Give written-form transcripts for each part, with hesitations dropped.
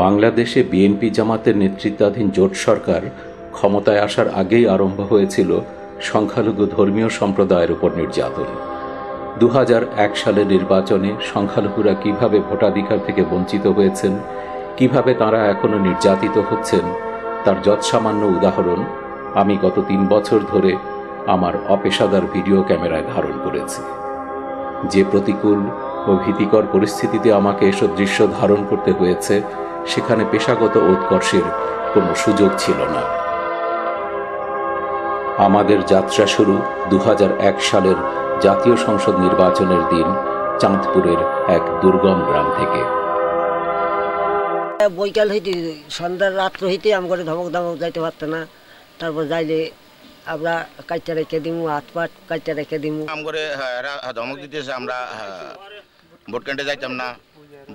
বাংলাদেশে বিএনপি জামাতের নেতৃত্বাধীন জোট সরকার ক্ষমতায় আসার আগেই আরম্ভ হয়েছিল সংখ্যালঘু ধর্মীয় সম্প্রদায়ের উপর নির্যাতন। 2001 সালের নির্বাচনে সংখ্যালঘুরা কিভাবে ভোটাধিকার থেকে বঞ্চিত হয়েছেন, কিভাবে তারা এখনো নির্যাতিত হচ্ছেন, তার যৎসামান্য উদাহরণ আমি গত 3 বছর ধরে আমার অপেশাদার ভিডিও ক্যামেরায় ধারণ করেছি। যে প্রতিকূল ও ভীতিকর পরিস্থিতিতে আমাকে এসব দৃশ্য ধারণ করতে হয়েছে, সেখানে পেশাগত উৎকর্ষের কোনো সুযোগ ছিল না। আমাদের যাত্রা শুরু 2001 সালের জাতীয় সংসদ নির্বাচনের দিন চাঁদপুরের এক দুর্গম গ্রাম থেকে। বৈকাল হইতে সন্ধ্যার রাত্র হইতে আমার ধমক ধমক যাইতে পারত না। তারপর যাইলে আমরা কাইটা রেখে দিমু, হাত পাট কাইটা রেখে দিমু। করে ধমক দিতেছে, আমরা ভোট কেন্দ্রে যাইতাম না,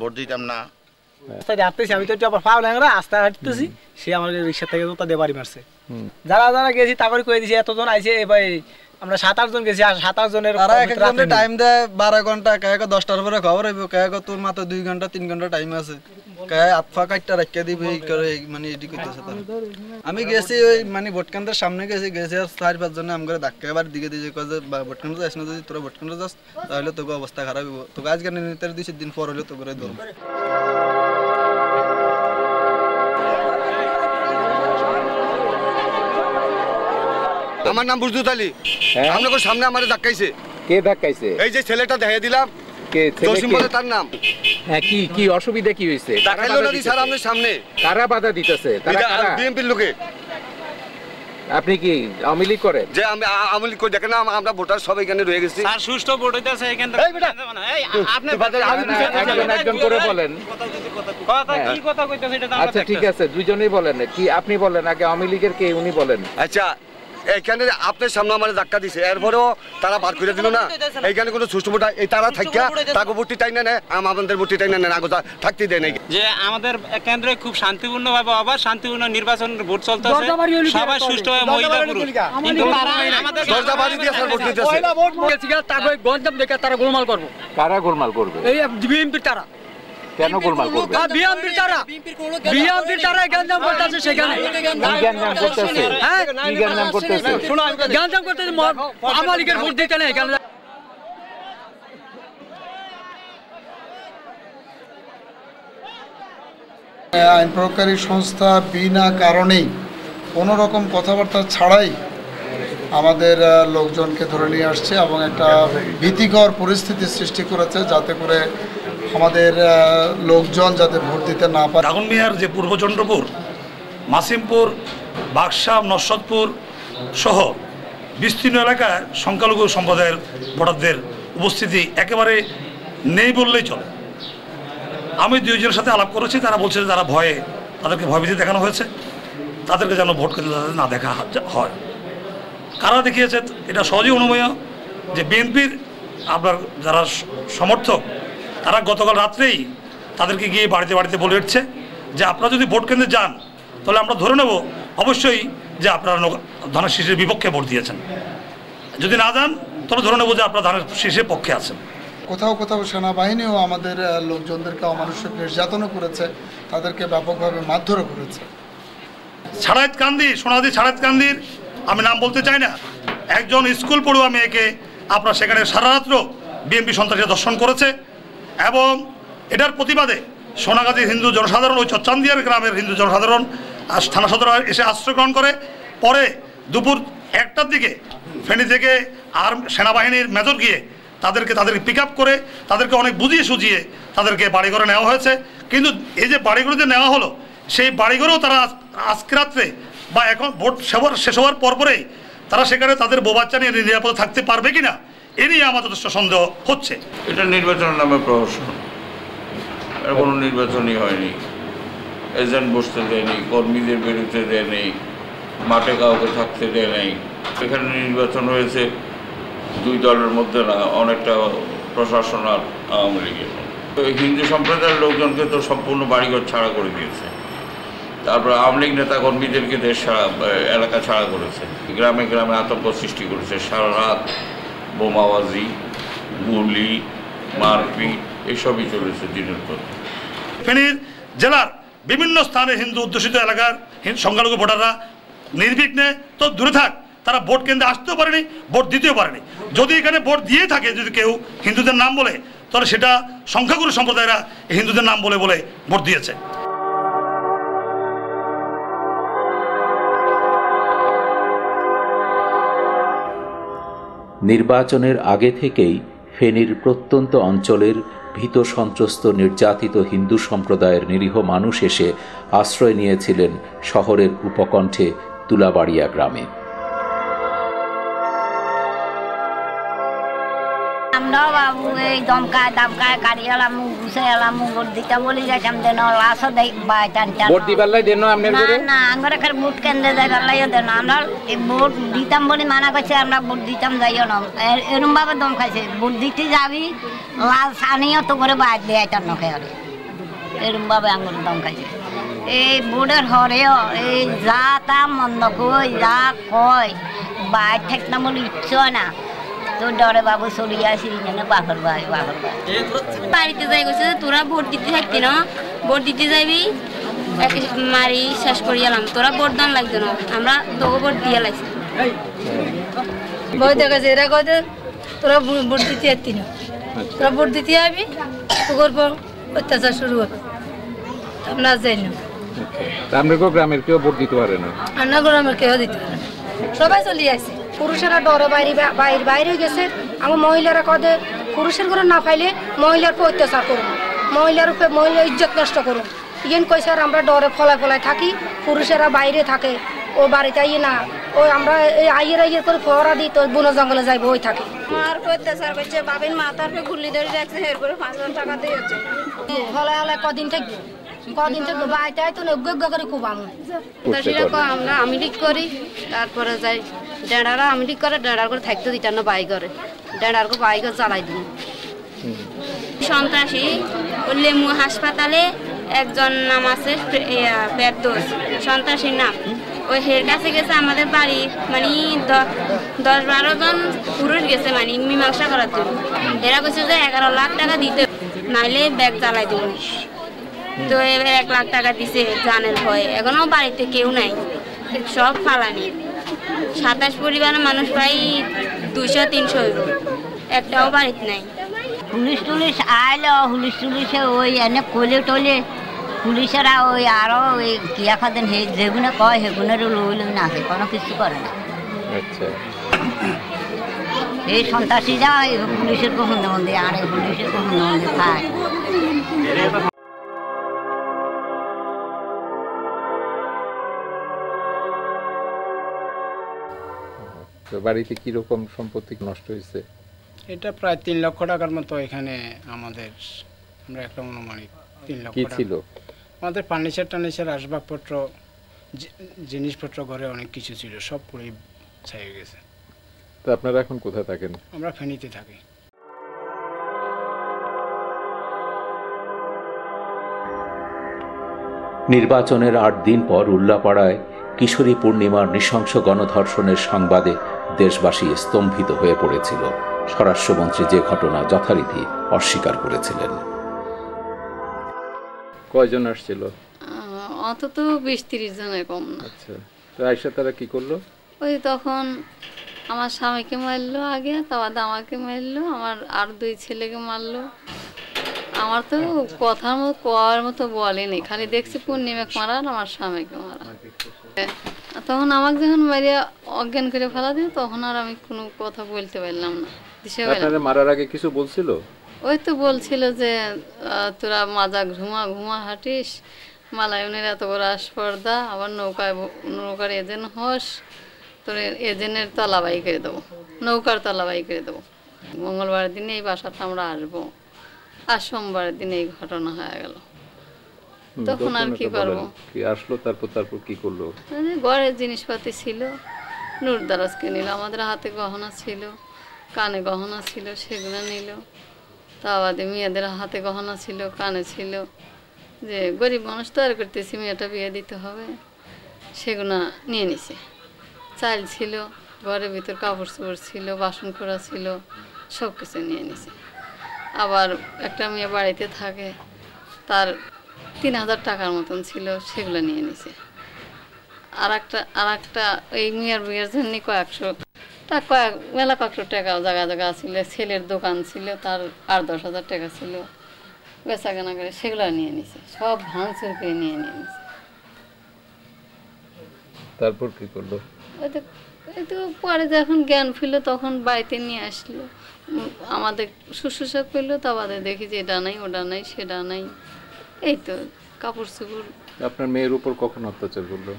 ভোট দিতাম না। আমি তো আবার পাও ল্যাংরা আস্তে হাঁটতেছি, সে আমার রিক্সা থেকে তো দিয়ে বাড়ি মারছে। যারা যারা গেছি তারপরে কয়ে দিয়েছি এতজন আইছে, এবার আমরা 7-8 জন গেছি। আর 7-8 জনের টাইম দেয় 12 ঘন্টা, কায়ক 10টার পরে খবর হইব, কায়ক তোর মাত্র 2 ঘন্টা 3 ঘন্টা টাইম আছে, কায় আতফা কাটটা রাখিয়ে দিবে এই করে, মানে এডি কইতেছে তারা। আমি গেছি ওই মানে ভোট কেন্দ্রের সামনে গেছি 4-5 জন আমগরে ধাক্কা এবার দিকে দিয়ে কয় যে ভোট কেন্দ্রে যাস না, যদি তোরা ভোট কেন্দ্রে যাস তাহলে তোকে অবস্থা খারাপ হইব, তোকে আজকে নির্ধারিত 2 দিন পর হলে তোকে ধরবো। আমার নাম বুজদুত আলী। আপনাদের সামনে আমারে ধাক্কাইছে। কে ধাক্কাইছে? এই যে ছেলেটা দেখাই দিলাম, কে ছেলে? জসিম বলে তার নাম। হ্যাঁ, কি কি অসুবিধা কি হইছে? দেখাইলো না স্যার আপনার সামনে। কারা বাধা দিতেছে? তারা কারা? বিএনপির লোকে। আপনি কি আওয়ামী লীগ করেন? যে আমি আওয়ামী লীগ করি, দেখেন আমরা ভোটার সব এখানে রয়ে গেছি। স্যার সুষ্ঠু ভোট হইতাছে এখানে। এই বেটা, এই আপনি একজন করে বলেন। কথা কি কথা কইতাছে এটা? আচ্ছা ঠিক আছে, দুইজনেই বলেন। কি আপনি বলেন আগে, আওয়ামী লীগের কে উনি বলেন। আচ্ছা, এইখানে আপনার সামনে আমার ধাক্কা দিছে, এরপরেও তারা বার করে দিল না। এইখানে কোনো সুষ্ঠু ভোট, এই তারা থাকিয়া তাকে ভোটটি টাই না নেয়, আমাদের ভোটটি টাই না নেয়, আগে থাকতে দেয় নাই। যে আমাদের কেন্দ্রে খুব শান্তিপূর্ণভাবে আবার শান্তিপূর্ণ নির্বাচন ভোট চলতেছে, সবাই সুষ্ঠুভাবে মহিলা পুরুষ, কিন্তু তারা আমাদের দরজা বাড়ি দিয়ে স্যার ভোট দিতেছে। তাকে গঞ্জাম দেখে তারা গোলমাল করবে। কারা গোলমাল করবে? এই বিএনপির তারা। কেন গোলমাল করবে? বিএনপির তারা, বিএনপির তারা গঞ্জাম করতেছে। সেখানে কি গঞ্জাম করতেছে? হ্যাঁ, কি গঞ্জাম করতেছে? গঞ্জাম করতেছে, আওয়ামী লীগের ভোট দিতে না এখানে। আইন প্রয়োগকারী সংস্থা বিনা কারণেই কোনো রকম কথাবার্তা ছাড়াই আমাদের লোকজনকে ধরে নিয়ে আসছে এবং একটা ভীতিকর পরিস্থিতি সৃষ্টি করেছে, যাতে করে আমাদের লোকজন যাতে ভোট দিতে না পারে। দাগনমিয়ার যে পূর্ব চন্দ্রপুর, মাসিমপুর, বাক্সা, নরসদপুর সহ বিস্তীর্ণ এলাকায় সংখ্যালঘু সম্প্রদায়ের ভোটারদের উপস্থিতি একেবারে নেই বললেই চলে। আমি 2 জনের সাথে আলাপ করেছি, তারা বলছে যে তারা ভয়ে, তাদেরকে ভয়ভীতি দেখানো হয়েছে, তাদেরকে যেন ভোট কেন্দ্রে না দেখা হয়। কারা দেখিয়েছে এটা সহজেই অনুমেয়, যে বিএনপির আপনার যারা সমর্থক, তারা গতকাল রাত্রেই তাদেরকে গিয়ে বাড়িতে বাড়িতে বলে উঠছে যে আপনারা যদি ভোট কেন্দ্রে যান তাহলে আমরা ধরে নেব অবশ্যই যে আপনারা ধানের শীষের বিপক্ষে ভোট দিয়েছেন, যদি না যান তাহলে ধরে নেব যে আপনারা ধানের শীষের পক্ষে আছেন। কোথাও কোথাও সেনাবাহিনীও আমাদের লোকজনদেরকে অমানুষিক নির্যাতনও করেছে, তাদেরকে ব্যাপকভাবে মারধরও করেছে। ছাড়াইত কান্দি, সোনাদি ছাড়াইত কান্দির আমি নাম বলতে চাই না, একজন স্কুল পড়ুয়া মেয়েকে আপনার সেখানে সারা রাত্র বিএনপি সন্ত্রাসীরা দর্শন করেছে, এবং এটার প্রতিবাদে সোনাগাজীর হিন্দু জনসাধারণ, ওই চচ্চান্দিয়ার গ্রামের হিন্দু জনসাধারণ থানা সদর এসে আশ্রয় গ্রহণ করে। পরে দুপুর 1টার দিকে ফেনী থেকে আর সেনাবাহিনীর মেজর গিয়ে তাদেরকে পিক আপ করে তাদেরকে অনেক বুঝিয়ে সুঝিয়ে তাদেরকে বাড়িঘরে নেওয়া হয়েছে। কিন্তু এই যে বাড়িঘরে নেওয়া হলো, সেই বাড়িঘরেও তারা আজকে রাত্রে বা এখন ভোট শেষ হওয়ার পরপরেই তারা সেখানে তাদের বউ বাচ্চা নিয়ে নিরাপদে থাকতে পারবে কিনা এ নিয়ে আমার যথেষ্ট সন্দেহ হচ্ছে। এটা নির্বাচনের নামে প্রহসন, এর কোনো নির্বাচনই হয়নি। এজেন্ট বসতে দেয়নি, কর্মীদের বেরোতে দেয়নি, মাঠে কাউকে থাকতে দেয় নাই। এখানে নির্বাচন হয়েছে 2 দলের মধ্যে না, অনেকটা প্রশাসন আর আওয়ামী লীগের। হিন্দু সম্প্রদায়ের লোকজনকে তো সম্পূর্ণ বাড়িঘর ছাড়া করে দিয়েছে। তারপর আওয়ামী লীগ নেতা কর্মীদেরকে দেশ ছাড়া, এলাকা ছাড়া করেছে। গ্রামে গ্রামে আতঙ্ক সৃষ্টি করেছে। সারা রাত বোমাবাজি, গুলি, মারপিট এসবই চলেছে দিনের পর। ফেনীর জেলার বিভিন্ন স্থানে হিন্দু অধ্যুষিত এলাকার সংখ্যালঘু ভোটাররা নির্বিঘ্নে তো দূরে থাক, তারা ভোট কেন্দ্রে আসতেও পারেনি, ভোট দিতেও পারেনি। যদি এখানে ভোট দিয়ে থাকে, যদি কেউ হিন্দুদের নাম বলে, তাহলে সেটা সংখ্যাগুরু সম্প্রদায়রা হিন্দুদের নাম বলে বলে ভোট দিয়েছে। নির্বাচনের আগে থেকেই ফেনীর প্রত্যন্ত অঞ্চলের ভীত সন্ত্রস্ত নির্যাতিত হিন্দু সম্প্রদায়ের নিরীহ মানুষ এসে আশ্রয় নিয়েছিলেন শহরের উপকণ্ঠে তুলাবাড়িয়া গ্রামে। আমরাও বাবু এই দমকায় দামকায় গাড়ি এলাম, ঘুষে এলাম, ভোট দিতাম বলে যাইতাম দেন লাশও দেখ ভোট দিবার লাই দেন আপনার না না আমরা খালি ভোট কেন্দ্রে যাইবার লাইও দেন। আমরা ভোট দিতাম বলে মানা করছে, আমরা ভোট দিতাম যাইও না। এরম ভাবে দম খাইছে, ভোট দিতে যাবি লাল সানিও তো করে বাইর দিয়ে আইতাম নখে হরে, এরম ভাবে আঙুর দম খাইছে। এই ভোটের হরেও এই যা তা মন্দ কই যা কয় বাইর থাকতাম বলে ইচ্ছে হয় না, তো ডরে বাবু চলিয়ে আসি বাঘর ভাই বাড়িতে যাই গেছে, তোরা ভোট দিতে থাকতি না, ভোট দিতে যাবি মারি শেষ করে এলাম, তোরা ভোট দান লাগতো না, আমরা তোকে ভোট দিয়ে লাগছি। ভয় দেখাচ্ছে এরা কয় তোরা ভোট দিতে আসতি না, তোরা ভোট দিতে যাবি তোর পর অত্যাচার শুরু হবে, আমরা যাই না। আপনার গ্রামের কেউ ভোট দিতে পারে না, আমরা গ্রামের কেউ দিতে পারে না, সবাই চলিয়ে আসে। পুরুষেরা ডরে বাইরে গেছে, আমার মহিলারা কদে পুরুষের ঘরে না পাইলে মহিলার উপর অত্যাচার করবো, মহিলার উপরে মহিলার ইজ্জত নষ্ট করুন। ইয়েন কইছে আর আমরা ডরে ফলায় ফলায় থাকি, পুরুষেরা বাইরে থাকে, ও বাড়িতে আইয়ে না, ও আমরা এই আইয়ের করে ফোয়ারা দিই, তো বন জঙ্গলে যাইবো ওই থাকে। আমার অত্যাচার করছে, বাবিন মাথার পে গুলি ধরে রাখছে, এরপরে 5,000 টাকা দিয়েছে। ফলায় ফলায় কদিন থাকবো, কদিন থাকবো বাইতে আয় তো অজ্ঞ করে খুব আমরা আমিলিক করি, তারপরে যাই ডেঁড়ারা আমিলিক করে, ডেঁড়ার করে থাকতে দিতাম না, বাই করে ডেঁড়ার করে বাই করে জ্বালাই দিই। সন্ত্রাসী লেমু হাসপাতালে একজন নাম আছে ফেরদৌস, সন্ত্রাসীর নাম, ওই হের কাছে গেছে আমাদের বাড়ি, মানে 10-12 জন পুরুষ গেছে মানে মীমাংসা করার জন্য। এরা কইছে যে 11 লাখ টাকা দিতে, নাইলে ব্যাগ জ্বালাই দিব। তো এবার 1 লাখ টাকা দিছে জানের ভয়ে, এখনো বাড়িতে কেউ নাই, সব ফালানি। 27 পরিবারের মানুষ প্রায় 200-300, একটাও বাড়িতে নাই। পুলিশ টুলিশ আইলো, পুলিশ টুলিশে ওই এনে কলে টলে পুলিশেরা ওই আরো ওই কিয়া খাদেন যেগুলো কয় সেগুলোর লইল না, আছে কোনো কিছু করে না। আচ্ছা, এই সন্ত্রাসী যা পুলিশের কখন মন্দির আর পুলিশের কখন মন্দির খায়। বাড়িতে কিরকম সম্পত্তি নষ্ট হয়েছে? এটা প্রায় 3 লক্ষ টাকার মতো এখানে আমাদের, আমরা একটা অনুমানিক 3 লক্ষ টাকা ছিল। আমাদের ফার্নিচার আসবাবপত্র জিনিসপত্র ঘরে অনেক কিছু ছিল, সব পুরো ছাই হয়ে গেছে। তো আপনারা এখন কোথায় থাকেন? আমরা ফেনীতে থাকি। নির্বাচনের 8 দিন পর উল্লাপাড়ায় কিশোরী পূর্ণিমার নৃশংস গণধর্ষণের সংবাদে দেশবাসী স্তম্ভিত হয়ে পড়েছিল। স্বরাষ্ট্রমন্ত্রী যে ঘটনা যথারীতি অস্বীকার করেছিলেন। কয়জন আসছিল? অন্তত 20-30 জনের কম না। আচ্ছা, তো আয়সা তারা কি করলো? ওই তখন আমার স্বামীকে মারলো আগে, তারপর আমাকে মারলো, আমার আর 2 ছেলেকে মারলো। আমার তো কথার মতো কোয়ার মতো বলেনি, খালি দেখছি পূর্ণিমাকে মারা আর আমার স্বামীকে মারা। তখন আমাকে যখন মারিয়া অজ্ঞান করে ফেলা দিল, তখন আর আমি কোনো কথা বলতে পারলাম না। আপনারা মারার আগে কিছু বলছিল? ওই তো বলছিল যে তোরা মাজা ঘুমা হাঁটিস, মালায়নের এত বড় আসপর্দা, আবার নৌকার এজেন্ট হস, তোর এজেন্টের তলাবাই করে দেবো, নৌকার তলাবাই করে দেবো। মঙ্গলবারের দিনে এই বাসাটা আমরা আসবো, আর সোমবারের দিনে এই ঘটনা হয়ে গেল। তখন আর কি করবো? কি আসলো তারপর কি করলো? ঘরের জিনিসপাতি ছিল, নুরদারাজকে নিল, আমাদের হাতে গহনা ছিল, কানে গহনা ছিল, সেগুলো নিল। তা বাদে মেয়েদের হাতে গহনা ছিল, কানে ছিল, যে গরিব মানুষ তৈরি করতেছি, মেয়েটা বিয়ে দিতে হবে, সেগুলো নিয়ে নিছে। চাল ছিল, ঘরের ভিতর কাপড় চোপড় ছিল, বাসন করা ছিল, সব কিছু নিয়ে নিছে। আবার একটা মেয়ে বাড়িতে থাকে, তার 3000 টাকার মতন ছিল, সেগুলো নিয়ে নিছে। আর একটা এই বিয়ের জন্য কয়েকশো টাকা জায়গা ছিল, ছেলের দোকান ছিল, তার 8-10 হাজার টাকা ছিল, বেচা কেনা করে সেগুলো নিয়ে নিছে, সব ভাঙচুর করে নিয়ে নিছে। তারপর কি করলো? ওই তো পরে যখন জ্ঞান ফিরল তখন বাড়িতে নিয়ে আসলো, আমাদের শুশ্রূষা করলো, তা বাদে দেখি যে এটা নাই, ওটা নাই, সেটা নাই, এই তো কাপড় চোপড়। আপনার মেয়ের উপর কখন অত্যাচার করলো?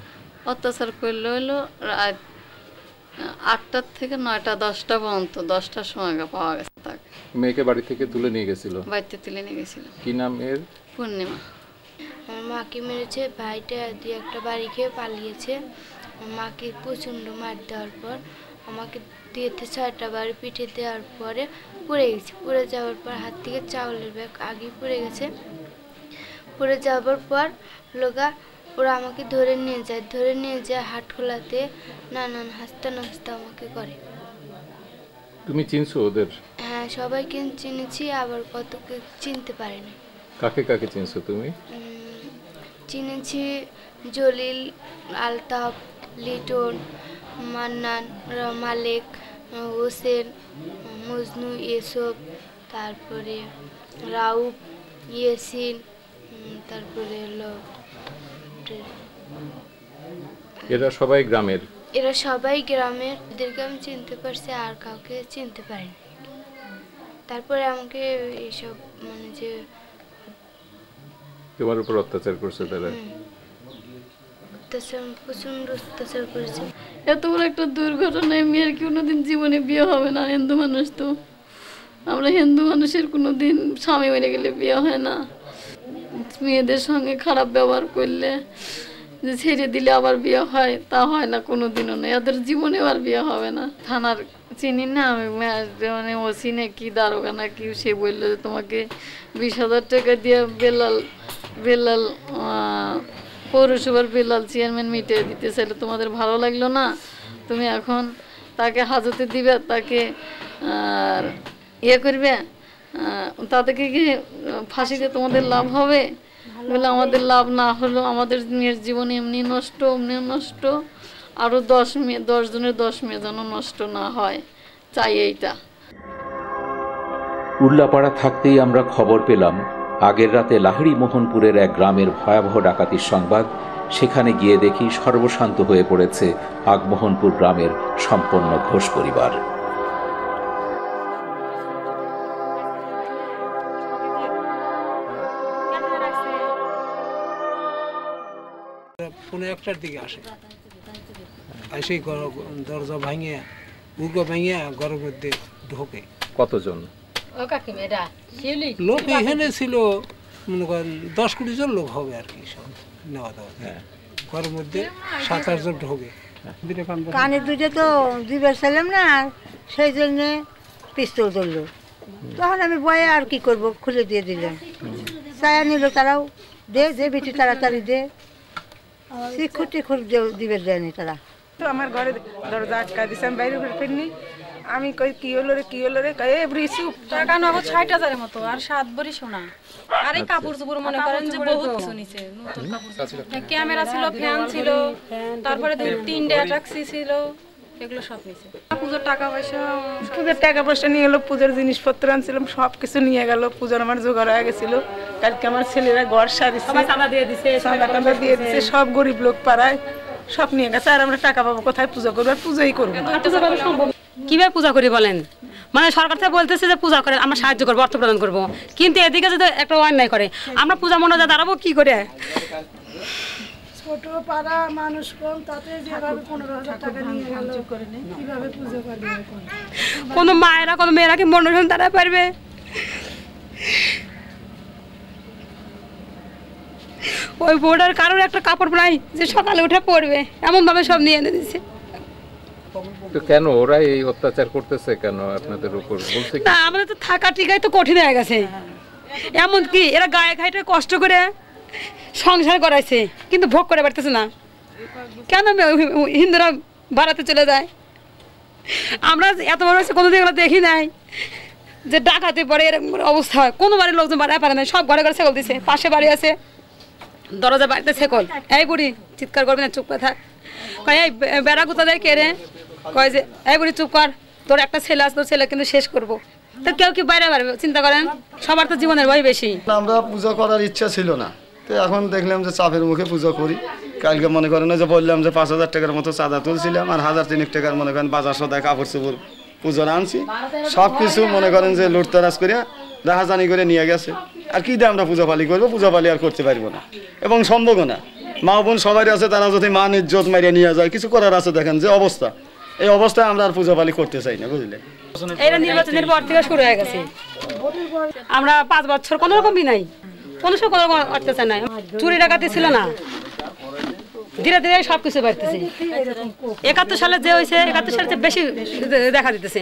অত্যাচার করলো হলো রাত 8টা থেকে 9টা 10টা পর্যন্ত, 10টার সময় পাওয়া গেছে তাকে। মেয়েকে বাড়ি থেকে তুলে নিয়ে গেছিল? বাড়িতে তুলে নিয়ে গেছিল। কি নাম মেয়ের? পূর্ণিমা। আমার মাকে মেরেছে, ভাইটা দিয়ে একটা বাড়ি খেয়ে পালিয়েছে। মাকে প্রচণ্ড মার দেওয়ার পর আমাকে দিয়েতে 6টা বাড়ি পিঠে দেওয়ার পরে পড়ে গেছে। পড়ে যাওয়ার পর হাত থেকে চাউলের ব্যাগ আগেই পড়ে গেছে। পড়ে যাওয়ার পর ওরা আমাকে ধরে নিয়ে যায় হাটখোলাতে, নানান হাসতে আমাকে করে। তুমি চিনছো ওদের? হ্যাঁ, সবাইকে চিনেছি, আবার কতকে চিনতে পারিনি। কাকে কাকে চিনছো তুমি? চিনেছি জলিল, আলতাফ, লিটন, মান্নান, মালিক, হোসেন, মজনু, এসব, তারপরে রাউফ, ইয়াসিন, তারপরে হলো এরা সবাই গ্রামের? এরা সবাই গ্রামের। এদেরকে আমি চিনতে পারছি, আর কাউকে চিনতে পারিনি। তারপরে আমাকে এইসব মানে যে তোমার উপর অত্যাচার করছে তারা? প্রচন্ড অত্যাচার করেছে। এত বড় একটা দুর্ঘটনায় মেয়ের কোনোদিন জীবনে বিয়ে হবে না। হিন্দু মানুষ তো আমরা, হিন্দু মানুষের কোনোদিন স্বামী মেরে গেলে বিয়ে হয় না। মেয়েদের সঙ্গে খারাপ ব্যবহার করলে, যে ছেড়ে দিলে আবার বিয়ে হয়, তা হয় না কোনোদিনও না। এদের জীবনেও আর বিয়ে হবে না। থানার চিনি না আমি, মানে ওসি না কি দারোগা না কি, সে বললো যে তোমাকে 20,000 টাকা দিয়ে বেলাল পৌরসভার বেলাল চেয়ারম্যান মিটিয়ে দিতে চাইলে তোমাদের ভালো লাগলো না, তুমি এখন তাকে হাজতে দিবে, তাকে করবে, তাদেরকে কি ফাঁসিতে তোমাদের লাভ হবে? বলে আমাদের লাভ না হলো, আমাদের মেয়ের জীবন এমনি নষ্ট, আরও 10 জনের 10 মেয়ে যেন নষ্ট না হয়, চাই এইটা। উল্লাপাড়া থাকতেই আমরা খবর পেলাম আগের রাতে লাহিড়ী মোহনপুরের এক গ্রামের ভয়াবহ ডাকাতির সংবাদ। সেখানে গিয়ে দেখি সর্বশান্ত হয়ে পড়েছে আগমোহনপুর গ্রামের সম্পন্ন ঘোষ পরিবার। পৌনে 1টার দিকে আসে, এসে দরজা ভাঙিয়ে উগো ভাঙিয়ে ঘরের মধ্যে ঢোকে। কতজন লোক এখানে ছিল? মনে করেন 10-20 জন লোক হবে আর কি, সব নেওয়া দেওয়া। ঘরের মধ্যে 7-8 জন ঢোকে। কানে দুটো তো দিবার ছিলাম না, সেই জন্যে পিস্তল ধরলো। তখন আমি ভয়ে আর কি করব, খুলে দিয়ে দিলাম। চায়া নিল, তারাও দে বেটি তাড়াতাড়ি দে, খুঁটি দিবে দেয়নি তারা। তো আমার ঘরে দরজা আটকা দিছে, আমি বাইরে ফিরনি। আমি কই কি হলো রে, টাকা নগদ 60,000-এর মতো, আর 7 ভরি সোনা, আর এই কাপড় চোপড় মনে করেন যে বহুত কিছু নিছে। নতুন কাপড়, ক্যামেরা ছিল, ফ্যান ছিল, তারপরে 3টে ট্যাক্সি ছিল, এগুলো সব নিছে। পুজোর টাকা পয়সা নিয়ে গেলো, পুজোর জিনিসপত্র আনছিলাম, সব কিছু নিয়ে গেল। পুজোর আমার জোগাড় হয়ে গেছিল। কালকে আমার ছেলেরা ঘর সারিছে, চাঁদা দিয়ে দিছে, সব গরিব লোক পাড়ায় সব নিয়ে গেছে। আর আমরা টাকা পাবো কোথায়? পূজা করবো, আর পূজাই করবো না। কিভাবে পূজা করি বলেন? মানে সরকার থেকে বলতেছে যে পূজা করে আমরা সাহায্য করবো, অর্থ প্রদান করবো, কিন্তু এদিকে যদি একটা অন্যায় করে, আমরা পূজা মনে দাঁড়াবো কি করে? ছোট পাড়া মানুষ কম, তাতে যেভাবে 15,000 টাকা নিয়ে গেল, কিভাবে পূজা করবে? কোনো মায়েরা কোনো মেয়েরা কি মনোরঞ্জন তারা পারবে? ওই বোর্ডের কারোর একটা কাপড় নাই যে সকালে উঠে পড়বে, এমন ভাবে সব নিয়ে এনে দিচ্ছে। তো কেন ওরা এই অত্যাচার করতেছে কেন আপনাদের উপর বলছে কি? না আমাদের তো থাকা টিকাই তো কঠিন হয়ে গেছে, এমনকি এরা গায়ে খাইটে কষ্ট করে সংসার করাইছে কিন্তু ভোগ করে পারতেছে না। কেন হিন্দুরা ভারতে চলে যায়? আমরা এত বড় হয়েছে কোনোদিন এগুলো দেখি নাই যে ডাকাতে পরে এরকম অবস্থা হয়। কোনো বাড়ির লোকজন বাড়ায় পারে না, সব ঘরে ঘরে ছেকল দিছে। পাশে বাড়ি আছে, দরজা বাড়িতে ছেকল। এই বুড়ি চিৎকার করবি না, চুপ করে থাক। কয় এই বেড়া গুতা দেয় কে রে? কয় যে এই বুড়ি চুপ কর, তোর একটা ছেলে আছে, তোর ছেলে কিন্তু শেষ করবো। তো কেউ কি বাইরে পারবে? চিন্তা করেন, সবার তো জীবনের ভয় বেশি। আমরা পূজা করার ইচ্ছা ছিল না, তো এখন দেখলাম যে চাপের মুখে পূজা করি। কালকে মনে করেন যে বললাম যে 5,000 টাকার মতো চাঁদা তুলছিলাম, আর 1,000 টাকার মনে করেন বাজার সদায় কাপড় চোপড় পুজোর আনছি। সব কিছু মনে করেন যে লুটতরাজ করে রাহাজানি করে নিয়ে গেছে। আর কি দিয়ে আমরা পূজা পালি করবো? পূজা পালি আর করতে পারবো না এবং সম্ভবও না। মা বোন সবাই আছে, তারা যদি মান ইজ্জত মারিয়ে নিয়ে যায়, কিছু করার আছে। দেখেন যে অবস্থা, এই অবস্থায় আমরা আর পূজা পালি করতে চাই না, বুঝলে। এটা নির্বাচনের পর থেকে শুরু হয়ে গেছে। আমরা 5 বছর কোনো রকমই নাই, কোনো সময় কোনো রকম অত্যাচার নাই। চুরি ডাকাতি ছিল না, ধীরে ধীরে সবকিছু বাড়তেছে। 71 সালে যে হয়েছে, 71 সালে বেশি দেখা দিতেছে।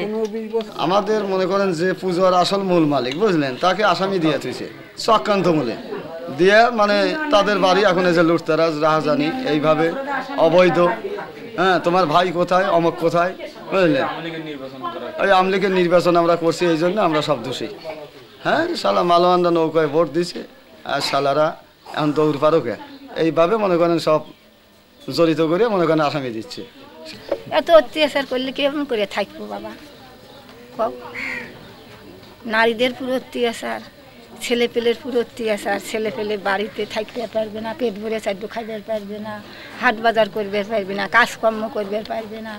আমাদের মনে করেন যে পুজোর আসল মূল মালিক, বুঝলেন, তাকে আসামি দিয়ে তুইছে চক্রান্ত মূলে দিয়ে, মানে তাদের বাড়ি এখন এই যে লুটতারাজ রাহাজানি এইভাবে অবৈধ। হ্যাঁ, তোমার ভাই কোথায়, অমক কোথায়, বুঝলেন। ওই আওয়ামী লীগের নির্বাচন আমরা করছি, এই জন্য আমরা সব দোষী। হ্যাঁ, শালা মালওয়ানরা নৌকায় ভোট দিছে, আর শালারা এখন দৌড় পারোকে এইভাবে মনে করেন সব জড়িত করে মনে করেন আসামি দিচ্ছে। এত অত্যাচার করলে কেমন করে থাকবো বাবা? নারীদের পুরো অত্যাচার, ছেলে পেলের পুরো অত্যাচার। ছেলে পেলে বাড়িতে থাকতে পারবে না, পেট ভরে চাদ্য খাইতে পারবে না, হাট বাজার করবে পারবে না, কাজকর্ম করবে পারবে না।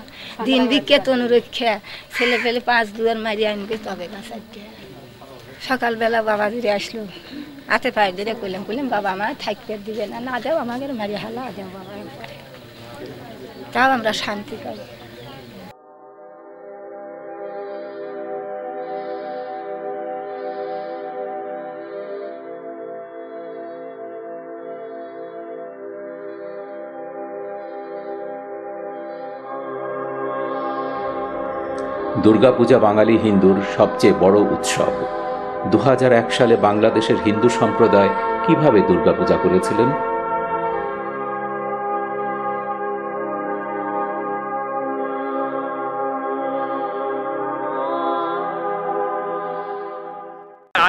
দিন বিকে তনুরক্ষা ছেলে পেলে 5 দুয়ার মারি আনবে তবে গাছাইতে। সকালবেলা বাবা ধরে আসলো, হাতে পায়ে ধরে করলাম বাবা আমার থাকতে দিবে না, না দেও আমাকে মারি হালা দেও বাবা, তাও আমরা শান্তি পাই। দুর্গাপূজা বাঙালি হিন্দুর সবচেয়ে বড় উৎসব। 2001 সালে বাংলাদেশের হিন্দু সম্প্রদায় কিভাবে দুর্গাপূজা করেছিলেন?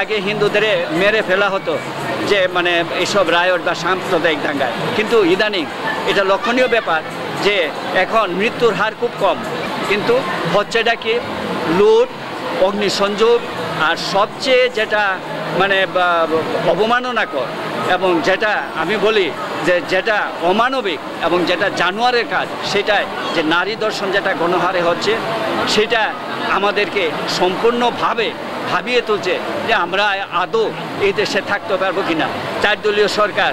আগে হিন্দুদের মেরে ফেলা হতো যে মানে এইসব রায়ট বা সাম্প্রদায়িক দাঙ্গায়, কিন্তু ইদানিং এটা লক্ষণীয় ব্যাপার যে এখন মৃত্যুর হার খুব কম, কিন্তু হচ্ছেটা কি লুট, অগ্নিসংযোগ, আর সবচেয়ে যেটা মানে অবমাননাকর এবং যেটা আমি বলি যে যেটা অমানবিক এবং যেটা জানোয়ারের কাজ, সেটাই যে নারী দর্শন যেটা গণহারে হচ্ছে, সেটা আমাদেরকে সম্পূর্ণভাবে ভাবিয়ে তুলছে যে আমরা আদৌ এই দেশে থাকতে পারবো কিনা। 4 দলীয় সরকার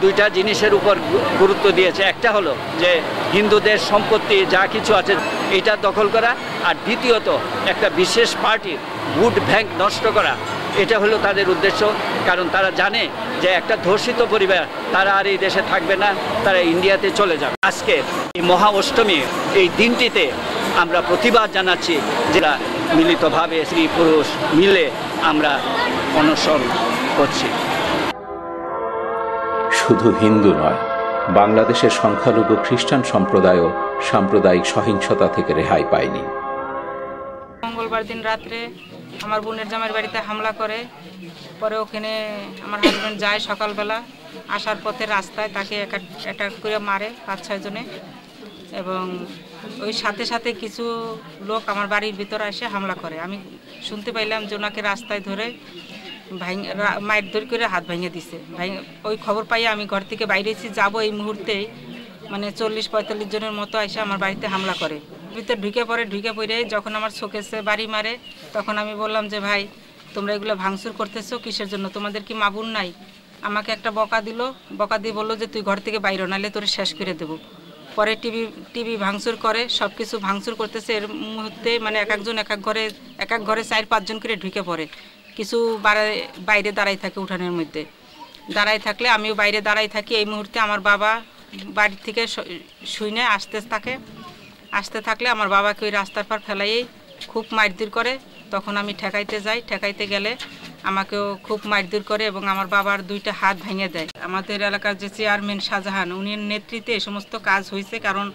2টা জিনিসের উপর গুরুত্ব দিয়েছে। একটা হলো যে হিন্দুদের সম্পত্তি যা কিছু আছে এটা দখল করা, আর দ্বিতীয়ত একটা বিশেষ পার্টির ভোট ব্যাংক নষ্ট করা। এটা হলো তাদের উদ্দেশ্য, কারণ তারা জানে যে একটা ধর্ষিত পরিবার তারা আর এই দেশে থাকবে না, তারা ইন্ডিয়াতে চলে যাবে। আজকে এই মহা অষ্টমী এই দিনটিতে আমরা প্রতিবাদ জানাচ্ছি, যেটা মিলিতভাবে স্ত্রী পুরুষ মিলে আমরা অনশন করছি। শুধু হিন্দু নয়, বাংলাদেশের সংখ্যালঘু খ্রিস্টান সম্প্রদায়ও সাম্প্রদায়িক সহিংসতা থেকে রেহাই পায়নি। মঙ্গলবার দিন রাত্রে আমার বোনের জামাইয়ের বাড়িতে হামলা করে, পরে ওখানে আমার হাজব্যান্ড যায় সকালবেলা, আসার পথে রাস্তায় তাকে অ্যাটাক করে মারে 5-6 জনে, এবং ওই সাথে সাথে কিছু লোক আমার বাড়ির ভিতরে এসে হামলা করে। আমি শুনতে পাইলাম যে ওনাকে রাস্তায় ধরে মায়ের ধরে করে হাত ভেঙে দিছে। ওই খবর পাইয়ে আমি ঘর থেকে বাইরেছি, যাবো এই মুহূর্তেই মানে 40-45 জনের মতো এসে আমার বাড়িতে হামলা করে। ভিতরে ঢুকে পড়ে যখন আমার চোখেছে বাড়ি মারে, তখন আমি বললাম যে ভাই তোমরা এগুলো ভাঙচুর করতেছো কিসের জন্য, তোমাদের কি মা বোন নাই? আমাকে একটা বকা দিয়ে বললো যে তুই ঘর থেকে বাইরে, নাহলে তোরে শেষ করে দেবো। পরে টিভি ভাঙচুর করে, সব কিছু ভাঙচুর করতেছে। এর মুহূর্তে মানে এক এক ঘরে 4-5 জন করে ঢুকে পড়ে। কিছু বাইরে দাঁড়াই থাকে, উঠানের মধ্যে দাঁড়াই থাকলে আমিও বাইরে দাঁড়াই থাকি। এই মুহূর্তে আমার বাবা বাড়ি থেকে শুনে আসতে থাকে, আসতে থাকলে আমার বাবাকে ওই রাস্তার পার ফেলাইয়েই খুব মারধর করে। তখন আমি ঠেকাইতে যাই, ঠেকাইতে গেলে আমাকেও খুব মারধর করে এবং আমার বাবার 2টা হাত ভেঙে দেয়। আমাদের এলাকার যে চেয়ারম্যান শাহজাহান, উনির নেতৃত্বে এই সমস্ত কাজ হয়েছে, কারণ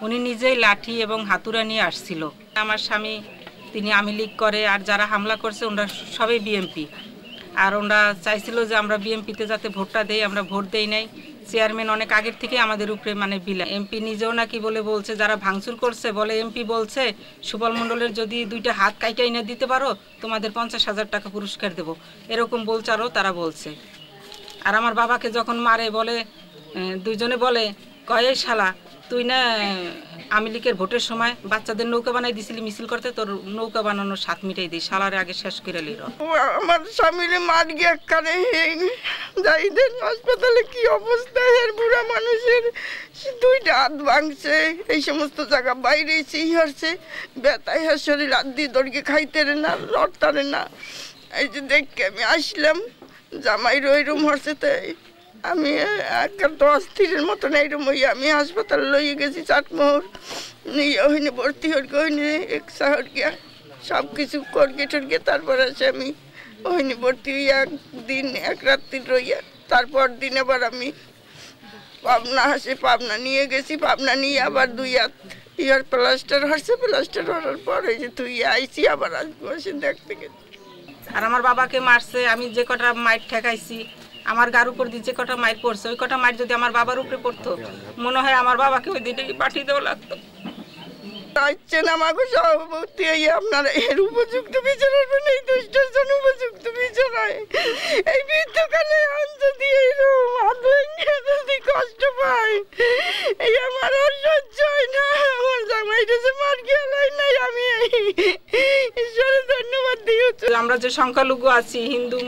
উনি নিজেই লাঠি এবং হাতুড়া নিয়ে আসছিল। আমার স্বামী তিনি আওয়ামী লীগ করে, আর যারা হামলা করছে ওনারা সবাই বিএমপি। আর ওনারা চাইছিল যে আমরা বিএমপিতে যাতে ভোটটা দেই, আমরা ভোট দেই নাই। চেয়ারম্যান অনেক আগের থেকে আমাদের উপরে মানে বিলা। এমপি নিজেও নাকি বলছে যারা ভাঙচুর করছে, বলে এমপি বলছে সুবল মণ্ডলের যদি 2টা হাত কাইটা এনে দিতে পারো তোমাদের 50,000 টাকা পুরস্কার দেব, এরকম বলচারও তারা বলছে। আর আমার বাবাকে যখন মারে বলে, দুইজনে বলে কয় এই শালা তুই না আওয়ামী লীগের ভোটের সময় বাচ্চাদের নৌকা বানাই দিছিলি মিছিল করতে, তোর নৌকা বানানোর স্বাদ মিটাই দিই, শালারে আগে শেষ করে লির। আমার স্বামীরে মার গিয়ে কানে যাই দেন হাসপাতালে কি অবস্থা, এর বুড়া মানুষের 2টা হাত ভাঙছে, এই সমস্ত জায়গা বাইরে হারছে, ব্যথায় হার শরীর হাত দিয়ে দড়কে খাইতে না, লড়তারে না। এই যে দেখে আমি আসলাম জামাইর ওইরকম হচ্ছে, তাই আমি একটা অস্থিরের মতন এইরকম হইয়া আমি হাসপাতালে লইয়ে গেছি চাটমোহর নিয়ে, ওইনে ভর্তি হরকে ওইনে এক্সা হরকিয়া সব কিছু করকে টরকে তারপর আসে আমি ওইনে ভর্তি হইয়া 1 রাত্রি রইয়া, তারপর দিন আবার আমি পাবনা নিয়ে গেছি। পাবনা নিয়ে আবার 2 হাত ইয়ার প্লাস্টার হচ্ছে, প্লাস্টার হওয়ার পর এই যে তুই আইসি আবার আসে দেখতে গেছি। আর আমার বাবাকে মারছে, আমি যে কটা মাইর ঠেকাইছি, আমার গার উপর দিয়ে যে কটা মাইর পড়ছে, ওই কটা মাইর যদি আমার বাবার উপরে পড়তো মনে হয় আমার বাবাকে ওই দিনে পাঠিয়ে দেওয়া লাগতো। চাইছেন আমাকে সভাপতি আপনারা এর উপযুক্ত বিচার করবেন, এই দুষ্টের জন্য উপযুক্ত বিচার হয়। এই মৃত্যুকালে যদি এইরকম হাত ভেঙে যদি কষ্ট পায়, এই আমার আর সহ্য হয় না। আমার জামাইটা যে মার গেলাই নাই, আমি ঈশ্বরের ধন্যবাদ দিয়েছি। আমরা যে সংখ্যালঘু আছি, হিন্দু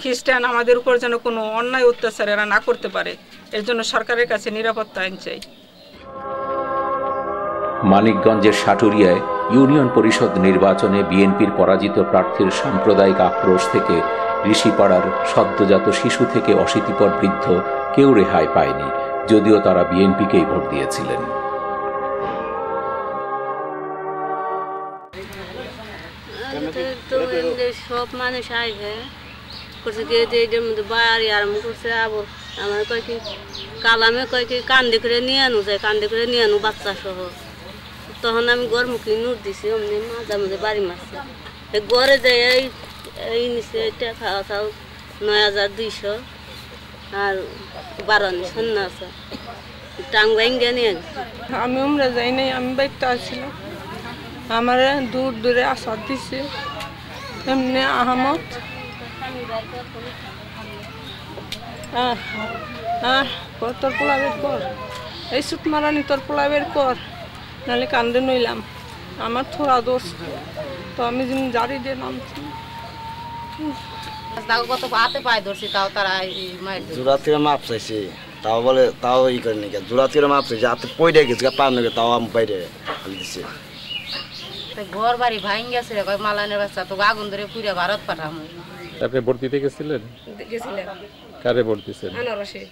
খ্রিস্টান, আমাদের উপর যেন কোনো অন্যায় অত্যাচার এরা না করতে পারে, এর জন্য সরকারের কাছে নিরাপত্তা আইন চাই। মানিকগঞ্জের সাটুরিয়ায় ইউনিয়ন পরিষদ নির্বাচনে বিএনপির পরাজিত প্রার্থীর সাম্প্রদায়িক আক্রোশ থেকে ঋষিপাড়ার সদ্যজাত শিশু থেকে অশীতিপর বৃদ্ধ কেউ রেহাই পায়নি, যদিও তারা বিএনপিকেই ভোট দিয়েছিলেন। সব মানুষ আইবে করছে এটার মধ্যে বাড়ি আরম্ভ করছে, আবার আমার কয় কি কালামে কয় কি কান্দে করে নিয়ে আনু যায়, কান্দে করে নিয়ে আনু বাচ্চা সহ। তখন আমি ঘর মুখে নুট দিছি, অমনি মাঝে মাঝে বাড়ি মারছে। ঘরে যাই এই নিচে খাওয়া চাও 9,200 আর 12 সন্না আছে টাং ভাঙ্গে নিয়ে। আমি উমরা যাই নাই, আমি বাইকটা আসছিলাম, আমার দূরে আসার দিছে এমনি আহমদ। তোর পোলা বের কর, এই সুত মারানি তোর পোলা বের কর, নাহলে কান্দে নইলাম। আমার থোড়া দোষ, তো আমি যেমন জারি দিয়ে নামছি। জোড়া থেকে মাপ চাইছি, তাও বলে তাও ই করে নাকি জোড়া থেকে মাপ চাইছি, হাতে পয়ডে গেছে পার নাকি, তাও আমি বাইরে খালি দিছে। ঘর বাড়ি ভাঙ গেছে, মালানের বাচ্চা তো আগুন ধরে পুরে ভারত পাঠাম। আপনি ভোট দিতে গেছিলেন? গেছিলাম। কারে ভোট দিছেন? আনারসে।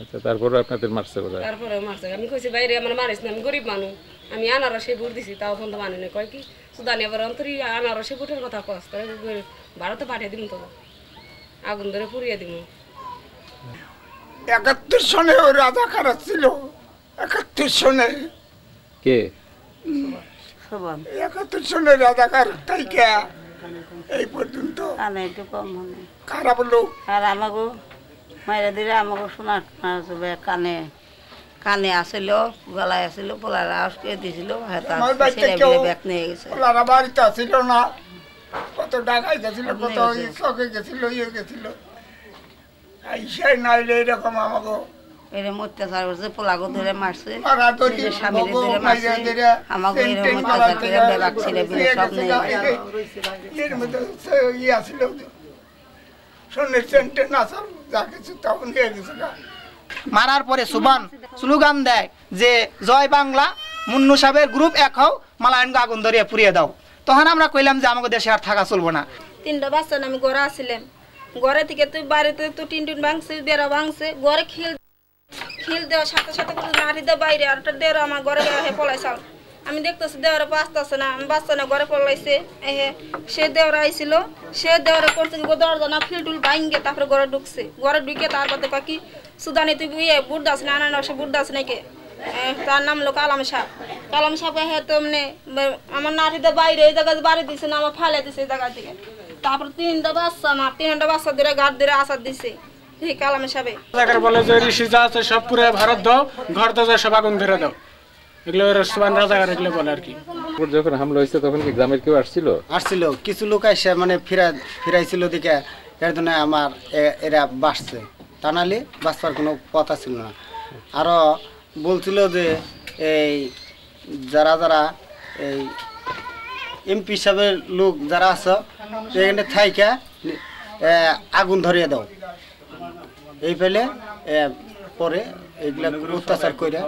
আচ্ছা, তারপরে আপনাদের মারছে বোধহয়? তারপরে মারছে, আমি কইছি বাইরে আমার মারিস না, আমি গরিব মানুষ, আমি আনারসে ভোট দিছি, তাও ফোন তো মানে না। কয় কি সুদানি আবার অন্তরি আনারসে ভোটের কথা কস, ভারতে পাঠিয়ে দিম, তো আগুন ধরে পুড়িয়ে দিম। 71 সনে ও রাজাকার ছিল, 71 সনে। কে? 71 সনে রাজাকার তাইকা এই পর্যন্ত একটু কম হবে। খারাপ লোক। আর আমাকে মাইরা দিলে আমাকে শোনা কানে কানে আসিল, গলায় আসিল, পোলারা আজকে দিছিল, ব্যাগ নিয়ে গেছে। পোলারা বাড়িতে আসিল না, কত ডাকাই গেছিল, কত চকে গেছিল, ইয়ে গেছিল। আইসাই নাইলে এরকম আমাকে এরকম অত্যাচার করছে, পোলাগো ধরে মারছে, স্বামীরে ধরে মারছে, আমাকে এরকম অত্যাচার করে ব্যাগ ছেড়ে ফেলে সব নিয়ে এর মধ্যে ইয়ে আসিল, সোনের সেন্টে নাচাল, যা কিছু তখন নিয়ে গেছিল। মারার পরে সুবান স্লোগান দেয় যে জয় বাংলা, মুন্নু সাহেবের গ্রুপ এক হও, মালায়নকে আগুন ধরিয়ে পুড়িয়ে দাও। তখন আমরা কইলাম যে আমাকে দেশে আর থাকা চলবো না। 3টা বাচ্চা আমি ঘরে আসছিলাম, ঘরে থেকে তুই বাড়িতে তো টিন ভাঙছে, বেড়া ভাঙছে, ঘরে খেল খিল দেওয়ার সাথে সাথে করে নাড়ি দেওয়া বাইরে আর একটা দেওয়ার আমার ঘরে হে পলাইছাল আমি দেখতেছি দেওয়ারে বাঁচতেছে না আমি বাচ্চা না ঘরে পলাইছে সে দেওয়ার আইছিল সে দেওয়ারে করছে কি দরজা না ফিলটুল ভাঙ্গে তারপরে ঘরে ঢুকছে ঘরে ঢুকে তারপরে কি সুদানি তুই বুট দাস না না সে বুট দাস নাকি তার নাম হলো কালাম সাহেব হ্যাঁ তো মানে আমার নাড়িতে বাইরে এই জায়গায় বাড়ি দিছে না আমার ফালে দিছে এই জায়গা থেকে তারপর 3টা বাচ্চা আমার 3টা বাচ্চা ধরে ঘাট ধরে আসার দিছে এই কালাম সাহেব জায়গার বলে যে ঋষি যা আছে সব পুরো ভারত দাও ঘর দরজা সব আগুন ধরে দাও এগুলো সুবান রাজাকার এগুলো বলে আর কি। যখন হামলা হয়েছে তখন কি গ্রামের কেউ আসছিল? আসছিল কিছু লোক এসে মানে ফিরাইছিল দিকে এর জন্য আমার এরা বাঁচছে, তা নাহলে বাঁচবার কোনো কথা ছিল না। আরও বলছিল যে এই যারা যারা এই এমপি সাহেবের লোক যারা আছে এখানে থাইকা আগুন ধরিয়ে দাও এই ফেলে পরে এইগুলা অত্যাচার করে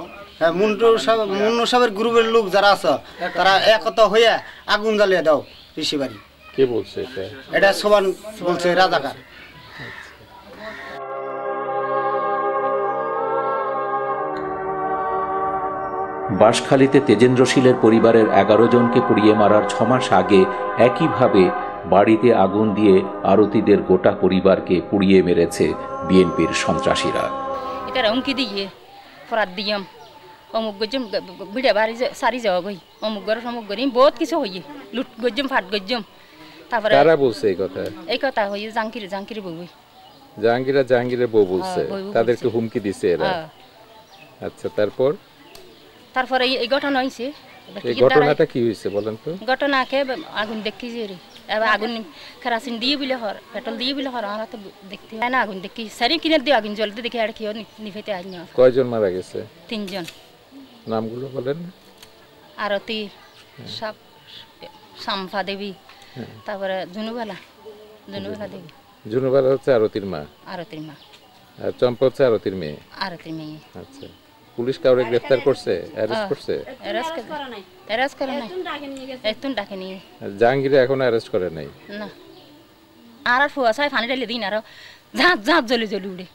মুন্নু সাহেবের গ্রুপের লোক যারা আছে তারা একতা হয়ে আগুন জ্বালিয়ে দাও ঋষি বাড়ি। কে বলছে এটা? এটা সোবান বলছে রাজাকার। বাঁশখালীতে তেজেন্দ্রশীলের পরিবারের 11 জনকে পুড়িয়ে মারার 6 মাস আগে একইভাবে বাড়িতে আগুন দিয়ে আরতিদের গোটা পরিবারকে পুড়িয়ে মেরেছে বিএনপির সন্ত্রাসীরা। এটা হুমকি দিয়ে ফরাত দিয়াম অমুক গজ্জম বিড়া বাড়ি সারি যাওয়া গই অমুক গর সমুক গরি বহুত কিছু হইয়ে লুট গজ্জম ফাট গজ্জম। তারপরে কারা বলছে এই কথা হইয়ে জাঙ্কির বউ জাহাঙ্গীরের বউ বলছে তাদেরকে হুমকি দিছে এরা। আচ্ছা তারপরে এই ঘটনা হইছে। এই ঘটনাটা কি হইছে বলেন তো? ঘটনাকে আগুন দেখি যে এবার আগুন কেরাসিন দিয়ে বিলে হর পেট্রোল দিয়ে বিলে হর আমরা তো দেখতে হয় না আগুন দেখি সারি কিনে দিয়ে আগুন জ্বলতে দেখি আর কি নিভেতে আই না। কয়জন মারা গেছে? 3 জন। নামগুলো বলেন। আরতি সব সাম্পা দেবী তারপরে জুনুবালা দেবী। জুনুবালা হচ্ছে আরতির মা। আর চম্পা হচ্ছে আরতির মেয়ে। আচ্ছা পুলিশ কাউরে গ্রেফতার করছে, অ্যারেস্ট করছে? অ্যারেস্ট করে নাই একটু ডাকে নিয়ে। জাহাঙ্গীরে এখনো অ্যারেস্ট করে নাই না। আর ফুয়া সাহেব পানি ঢেলে দিন আর ঝাঁপ জ্বলি উড়ে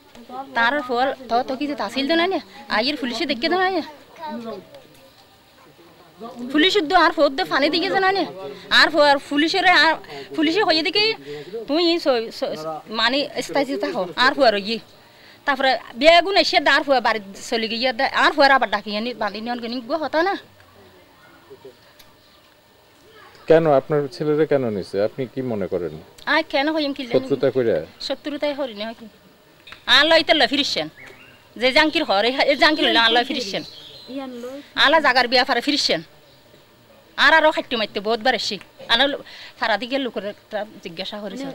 তার ফল তো কিছু তাসিল দেয় না আইয়ের পুলিশে দেখে দেয় না পুলিশ আর ফোর দিয়ে ফানি দিকে জানা না আর পুলিশে হয়ে দেখি তুই মানে স্থায়ী থাকো আর ফুয়ার গিয়ে তারপরে বেগুন এসে আর ফুয়া বাড়ি চলে গিয়ে আর ফুয়ার আবার ডাকি আনি বাড়ি নিয়ে হতো না। কেন আপনার ছেলেরা কেন নিছে আপনি কি মনে করেন? আই কেন হইম কি শত্রুতা কইরা? শত্রুতাই হরি না কি আল্লাহ ইতাল্লা ফিরিছেন যে জাঙ্কির হরে এই জাঙ্কির হইলো আল্লাহ ফিরিছেন আল্লাহ জাগার বিয়া ফারে ফিরিছেন আরো খাইতে মাইতে বহুত বার এসে আনা ফারা দিকে লোকের জিজ্ঞাসা করেছে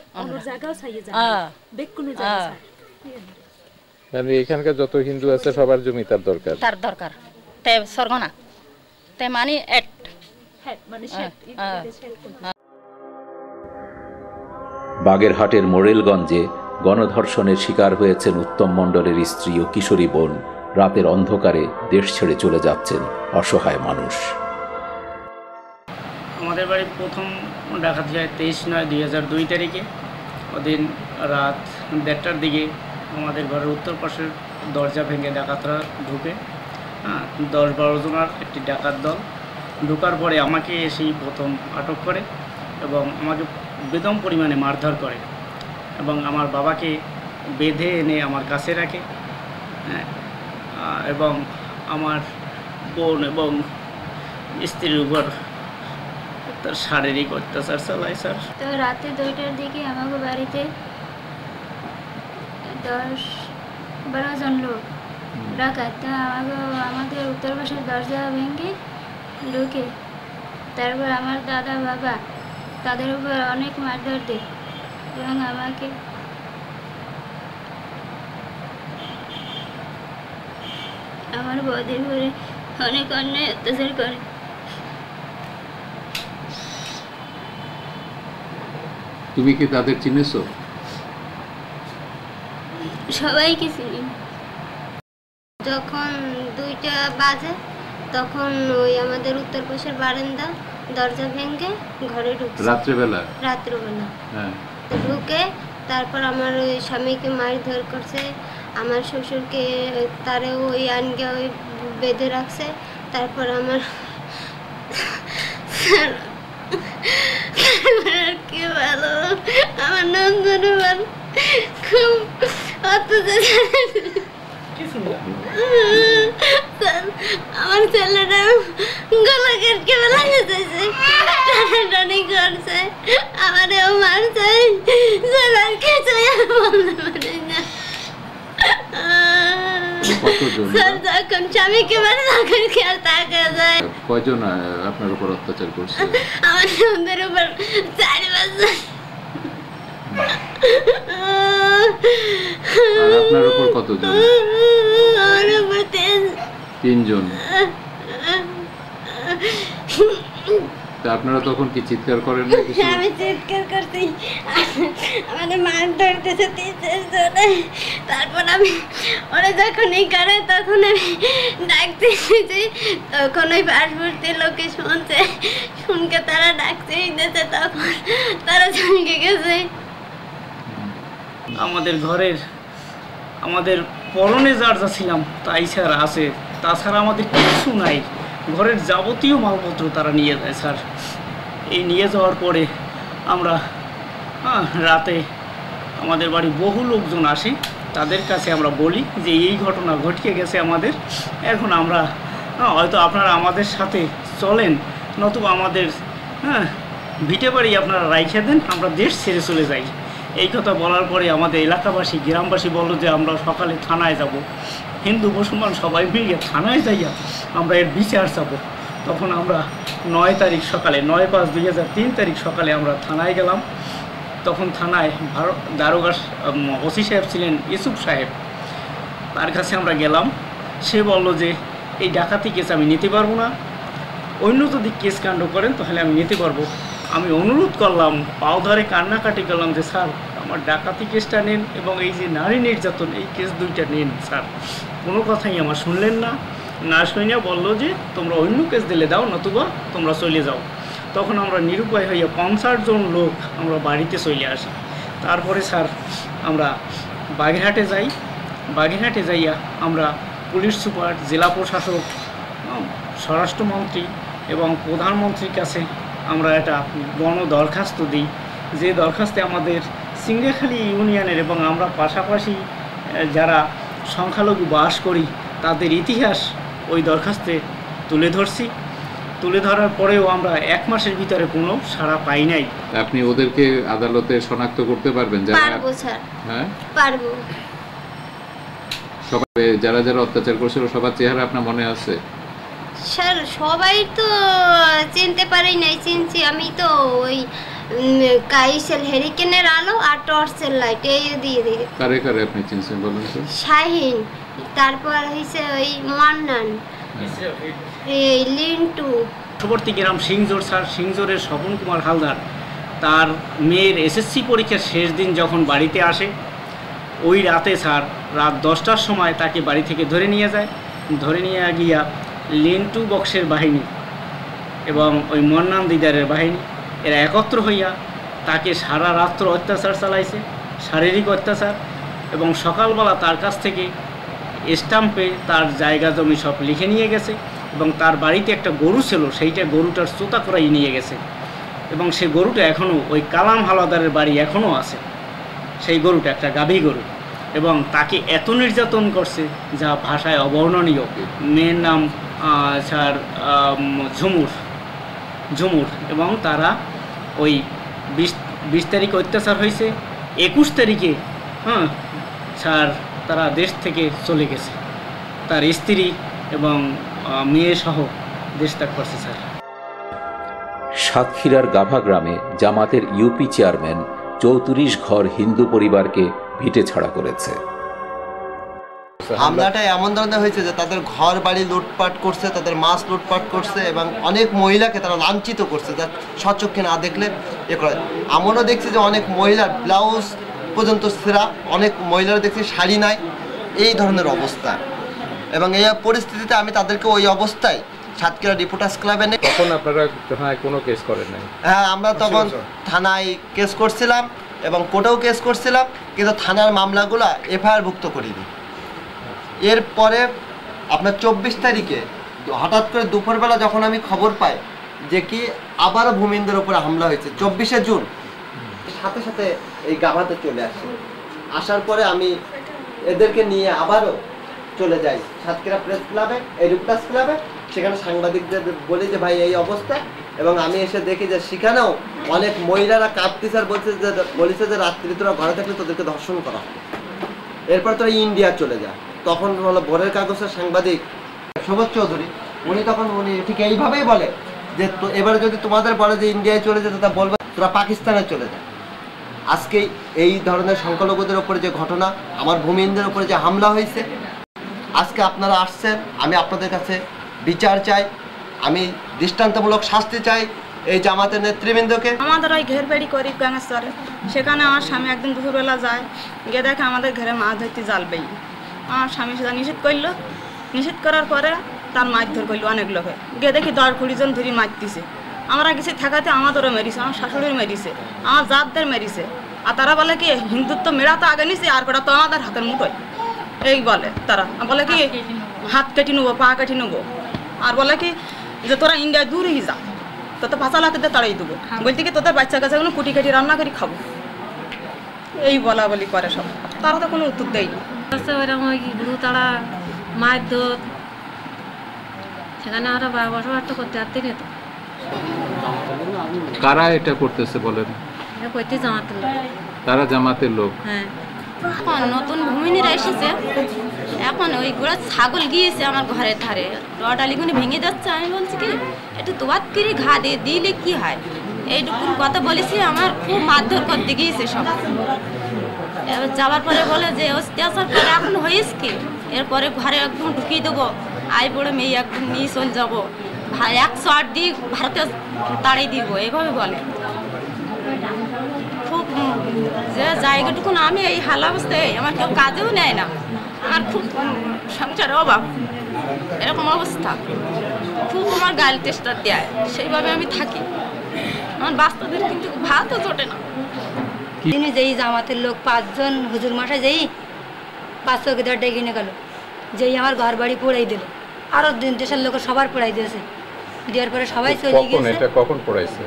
মানে এখানকার যত হিন্দু আছে সবার জমি তার দরকার তাই সরগনা তাই মানে বাগেরহাটের মোরেলগঞ্জে গণধর্ষণের শিকার হয়েছেন উত্তম মণ্ডলের স্ত্রী ও কিশোরী বোন। রাতের অন্ধকারে দেশ ছেড়ে চলে যাচ্ছেন অসহায় মানুষ। আমাদের বাড়ি প্রথম ডাকাত যায় 23/9/2002 তারিখে। ওদিন রাত 1:30টার দিকে আমাদের ঘরের উত্তর পাশের দরজা ভেঙে ডাকাতরা ঢুকে 10-12 জনের একটি ডাকাত দল ঢোকার পরে আমাকে এসেই প্রথম আটক করে এবং আমাকে বেদম পরিমাণে মারধর করে এবং আমার বাবাকে বেঁধে এনে আমার কাছে রাখে এবং আমার বোন এবং স্ত্রীর উপর তার শারীরিক অত্যাচার চালায় স্যার। তো রাতে 2টার দিকে আমাকে বাড়িতে 10-12 জন লোক ডাকাত আমাদের উত্তর পাশের দরজা ভেঙে ঢুকে তারপর আমার দাদা বাবা তাদের উপর অনেক মারধর দেয় এবং আমাকে আমার বৌদির উপরে অনেক অন্যায় অত্যাচার করে। তুমি কি তাদের চিনেছো? সবাইকে চিনি। যখন 2টা বাজে তখন ওই আমাদের উত্তর পাশের বারান্দা দরজা ভেঙে ঘরে ঢুকছে রাত্রেবেলা ঢুকে তারপর আমার ওই স্বামীকে মারধর করছে, আমার শ্বশুরকে তারে ওই আনকে ওই বেঁধে রাখছে। তারপর আমার কি ভালো আমার নন্দন খুব আমার ছেলেটা গলা কেটে ফেলাইতে চাইছে, টানাটানি করছে, আমারেও মারছে, ছেলের কিছু বলতে পারি না। যখন স্বামীকে মারে তখন খেয়াল তাকে যায়। কয়জন আপনার উপর অত্যাচার করছে? আমার নন্দের উপর 4 বছর। আর আপনার উপর কতজন? আমার উপর 3 জন। তা আপনারা তখন কি চিৎকার করেন না কিছু? আমি চিৎকার করছি, আমাদের মার ধরতেছে 3-4 জনে। তারপর আমি ওরা যখন এই করে তখন আমি ডাকতেছি, তখন ওই পার্শ্ববর্তী লোকে শুনছে, শুনকে তারা ডাকতে দিতেছে, তখন তারা চমকে গেছে। আমাদের ঘরের আমাদের পরনে যার যা ছিলাম তাই স্যার আছে, তাছাড়া আমাদের কিছু নাই। ঘরের যাবতীয় মালপত্র তারা নিয়ে যায় স্যার। এই নিয়ে যাওয়ার পরে আমরা রাতে আমাদের বাড়ি বহু লোকজন আসে, তাদের কাছে আমরা বলি যে এই ঘটনা ঘটিয়ে গেছে আমাদের। এখন আমরা হয়তো আপনারা আমাদের সাথে চলেন, নতুবা আমাদের ভিটে বাড়ি আপনারা রাইখে দেন, আমরা দেশ ছেড়ে চলে যাই। এই কথা বলার পরে আমাদের এলাকাবাসী গ্রামবাসী বলল যে আমরা সকালে থানায় যাব। হিন্দু মুসলমান সবাই মিলে থানায় যাইয়া আমরা এর বিচার চাব। তখন আমরা 9 তারিখ সকালে 9/5/2003 তারিখ সকালে আমরা থানায় গেলাম। তখন থানায় দারোগা ওসি সাহেব ছিলেন ইউসুফ সাহেব, তার কাছে আমরা গেলাম। সে বলল যে এই ডাকাতি কেস আমি নিতে পারবো না, অন্য যদি কেস কাণ্ড করেন তাহলে আমি নিতে পারবো। আমি অনুরোধ করলাম, পাও ধরে কান্নাকাটি করলাম যে স্যার আমার ডাকাতি কেসটা নেন এবং এই যে নারী নির্যাতন এই কেস 2টা নেন স্যার। কোনো কথাই আমার শুনলেন না, না শুনে বললো যে তোমরা অন্য কেস দিলে দাও, নতুবা তোমরা চলে যাও। তখন আমরা নিরুপায় হইয়া 50 জন লোক আমরা বাড়িতে চলে আসি। তারপরে স্যার আমরা বাগেরহাটে যাই। বাগেরহাটে যাইয়া আমরা পুলিশ সুপার, জেলা প্রশাসক, স্বরাষ্ট্রমন্ত্রী এবং প্রধানমন্ত্রীর কাছে আমরা একটা গণ দরখাস্ত দিই, যে দরখাস্তে আমাদের সিংড়াখালী ইউনিয়নের এবং আমরা পাশাপাশি যারা সংখ্যালঘু বাস করি তাদের ইতিহাস ওই দরখাস্তে তুলে ধরছি। তুলে ধরার পরেও আমরা 1 মাসের ভিতরে কোনো সাড়া পাই নাই। আপনি ওদেরকে আদালতে শনাক্ত করতে পারবেন? পারবো স্যার, হ্যাঁ পারবো। সবাই যারা যারা অত্যাচার করছিল সবার চেহারা আপনার মনে আছে? স্যার সবাই তো চিনতে পারি নাই, চিনছি আমি তো ওই কাইসেল হেরিকেনের আলো আর টর্চের লাইট এই দিয়ে দিয়ে। কারে কারে আপনি চিনছেন বলুন তো? শাহিন, তারপর হইছে ওই মান্নান, এই লিন্টু। পার্শ্ববর্তী গ্রাম সিংজোর স্যার, সিংজোরের স্বপন কুমার হালদার তার মেয়ের SSC পরীক্ষার শেষ দিন যখন বাড়িতে আসে, ওই রাতে স্যার রাত 10টার সময় তাকে বাড়ি থেকে ধরে নিয়ে যায়। ধরে নিয়ে গিয়া লিন্টু বক্সের বাহিনী এবং ওই মন্নান দিদারের বাহিনী এরা একত্র হইয়া তাকে সারা রাত্র অত্যাচার চালাইছে, শারীরিক অত্যাচার। এবং সকালবেলা তার কাছ থেকে স্টাম্পে তার জায়গা জমি সব লিখে নিয়ে গেছে এবং তার বাড়িতে একটা গরু ছিল, সেইটা গরুটার চোতা করাই নিয়ে গেছে এবং সেই গরুটা এখনও ওই কালাম হাওলাদারের বাড়ি এখনও আছে। সেই গরুটা একটা গাভী গরু এবং তাকে এত নির্যাতন করছে যা ভাষায় অবর্ণনীয়। মেয়ের নাম স্যার ঝুমুর এবং তারা ওই 20 তারিখে অত্যাচার হয়েছে, 21 তারিখে স্যার তারা দেশ থেকে চলে গেছে, তার স্ত্রী এবং মেয়ে সহ দেশ ত্যাগ করছে স্যার। সাতক্ষীরার গাভা গ্রামে জামাতের ইউপি চেয়ারম্যান 34 ঘর হিন্দু পরিবারকে ভিটে ছাড়া করেছে। হামলাটা এমন ধরনের হয়েছে যে তাদের ঘর বাড়ি লুটপাট করছে, তাদের মাছ লুটপাট করছে এবং অনেক মহিলাকে তারা লাঞ্ছিত করছে, যা স্বচক্ষে না দেখলে এ করে। এমনও দেখছি যে অনেক মহিলার ব্লাউজ পর্যন্ত ছেঁড়া, অনেক মহিলারা দেখছি শাড়ি নাই, এই ধরনের অবস্থা। এবং এই পরিস্থিতিতে আমি তাদেরকে ওই অবস্থায় সাতক্ষীরা রিপোর্টার্স ক্লাবে নেই। তখন আপনারা থানায় কোনো কেস করেন নাই? হ্যাঁ, আমরা তখন থানায় কেস করছিলাম এবং কোর্টেও কেস করছিলাম, কিন্তু থানার মামলাগুলো FIR ভুক্ত করিনি। এরপরে আপনার 24 তারিখে হঠাৎ করে দুপুরবেলা যখন আমি খবর পাই যে কি আবারও ভূমিহীনদের উপরে হামলা হয়েছে 24শে জুন, সাথে সাথে এই গাভাতে চলে আসি। আসার পরে আমি এদেরকে নিয়ে আবারও চলে যাই সাতক্ষীরা প্রেস ক্লাবে, এডুপ্লাস ক্লাবে। সেখানে সাংবাদিকদের বলি যে ভাই এই অবস্থা, এবং আমি এসে দেখি যে সেখানেও অনেক মহিলারা কাঁদতেছে আর বলেছে যে রাত্রি তোরা ঘরে থাকলে তোদেরকে ধর্ষণ করা হবে। এরপর তোরা ইন্ডিয়া চলে যায়। তখন হলো ভোরের কাগজের সাংবাদিক সুবোধ চৌধুরী, উনি ঠিক এইভাবেই বলে যে তো এবারে যদি তোমাদের বলে যে ইন্ডিয়ায় চলে যেতে, তা বলবে তোরা পাকিস্তানে চলে যায়। আজকে এই ধরনের সংখ্যালঘুদের উপরে যে ঘটনা, আমার ভূমিহীনদের উপরে যে হামলা হয়েছে, আজকে আপনারা আসছেন, আমি আপনাদের কাছে বিচার চাই, আমি দৃষ্টান্তমূলক শাস্তি চাই এই জামাতের নেতৃবৃন্দকে। আমাদের ওই ঘের বাড়ি করিব গাঙ্গেশ্বরে, সেখানে আমার স্বামী একদিন দুপুরবেলা যায়, গিয়ে দেখে আমাদের ঘরে মাছ ধরতে জাল বেই। আমার স্বামী সেটা নিষেধ করলো, নিষেধ করার পরে তার মারধর করলো অনেক লোকে। গিয়ে দেখি 10-20 জন ধরে মারতেছে। আমরা কিছু থাকাতে আমাদেরও মেরিছে, আমার শাশুড়ির মেরিছে, আমার জাতদের মেরিছে। আর তারা বলে কি হিন্দুত্ব মেরা তো আগে নিছে, আর কটা তো আমাদের হাতের মুঠোয়, এই বলে তারা। বলে কি হাত কেটে নেবো, পা কেটে নেবো, আর বলে কি যে তোরা ইন্ডিয়ায় দূরেই যা, তোদের পাঁচা লাতিতে তাড়াই দেবো, বলতে কি তোদের বাচ্চা কাচ্চাগুলো কুটি কাটি রান্না করে খাবো, এই বলা বলি করে সব। তারা তো কোনো উত্তর দেয়নি। তারা মারধর, সেখানে আমরা বসবাস তো করতে পারতেন তো। কারা এটা করতেছে বলেন? করতে জামাতের লোক। তারা জামাতের লোক? হ্যাঁ। এখন নতুন ভূমিনীরা এসেছে, এখন ওই গোড়া ছাগল গিয়েছে আমার ঘরের ধারে, ডালিগুনি ভেঙে যাচ্ছে। আমি বলছি কি একটু তোয়াত করে ঘা দিয়ে দিলে কি হয়, এইটুকুন কথা বলেছি। আমার খুব মারধর করতে গিয়েছে সব। এবার যাওয়ার পরে বলে যে অত্যাচার করে এখন হয়েছ কি, এরপরে ঘরে একদম ঢুকিয়ে দেবো, আই বড় মেয়ে একদম নিয়ে চলে যাবো, 108 দিয়ে ভারতে তাড়িয়ে দিব, এইভাবে বলে। খুব যে জায়গাটুকুন আমি এই হাল অবস্থায়, আমার কেউ কাজেও নেয় না, আমার খুব সংসারের অভাব, এরকম অবস্থা। খুব আমার গাল চেষ্টা দেয়, সেইভাবে আমি থাকি। আমার বাচ্চাদের কিন্তু ভাতও জোটে না। তিনি যেই জামাতের লোক 5 জন হুজুর মাসে যেই 5 চৌকিদার ডেকে নিয়ে গেল, যেই আমার ঘর বাড়ি পোড়াই দিল, আরো দেশের লোক সবার পোড়াই দিয়েছে। দেওয়ার পরে সবাই চলে গিয়েছে। এটা কখন পড়াইছে?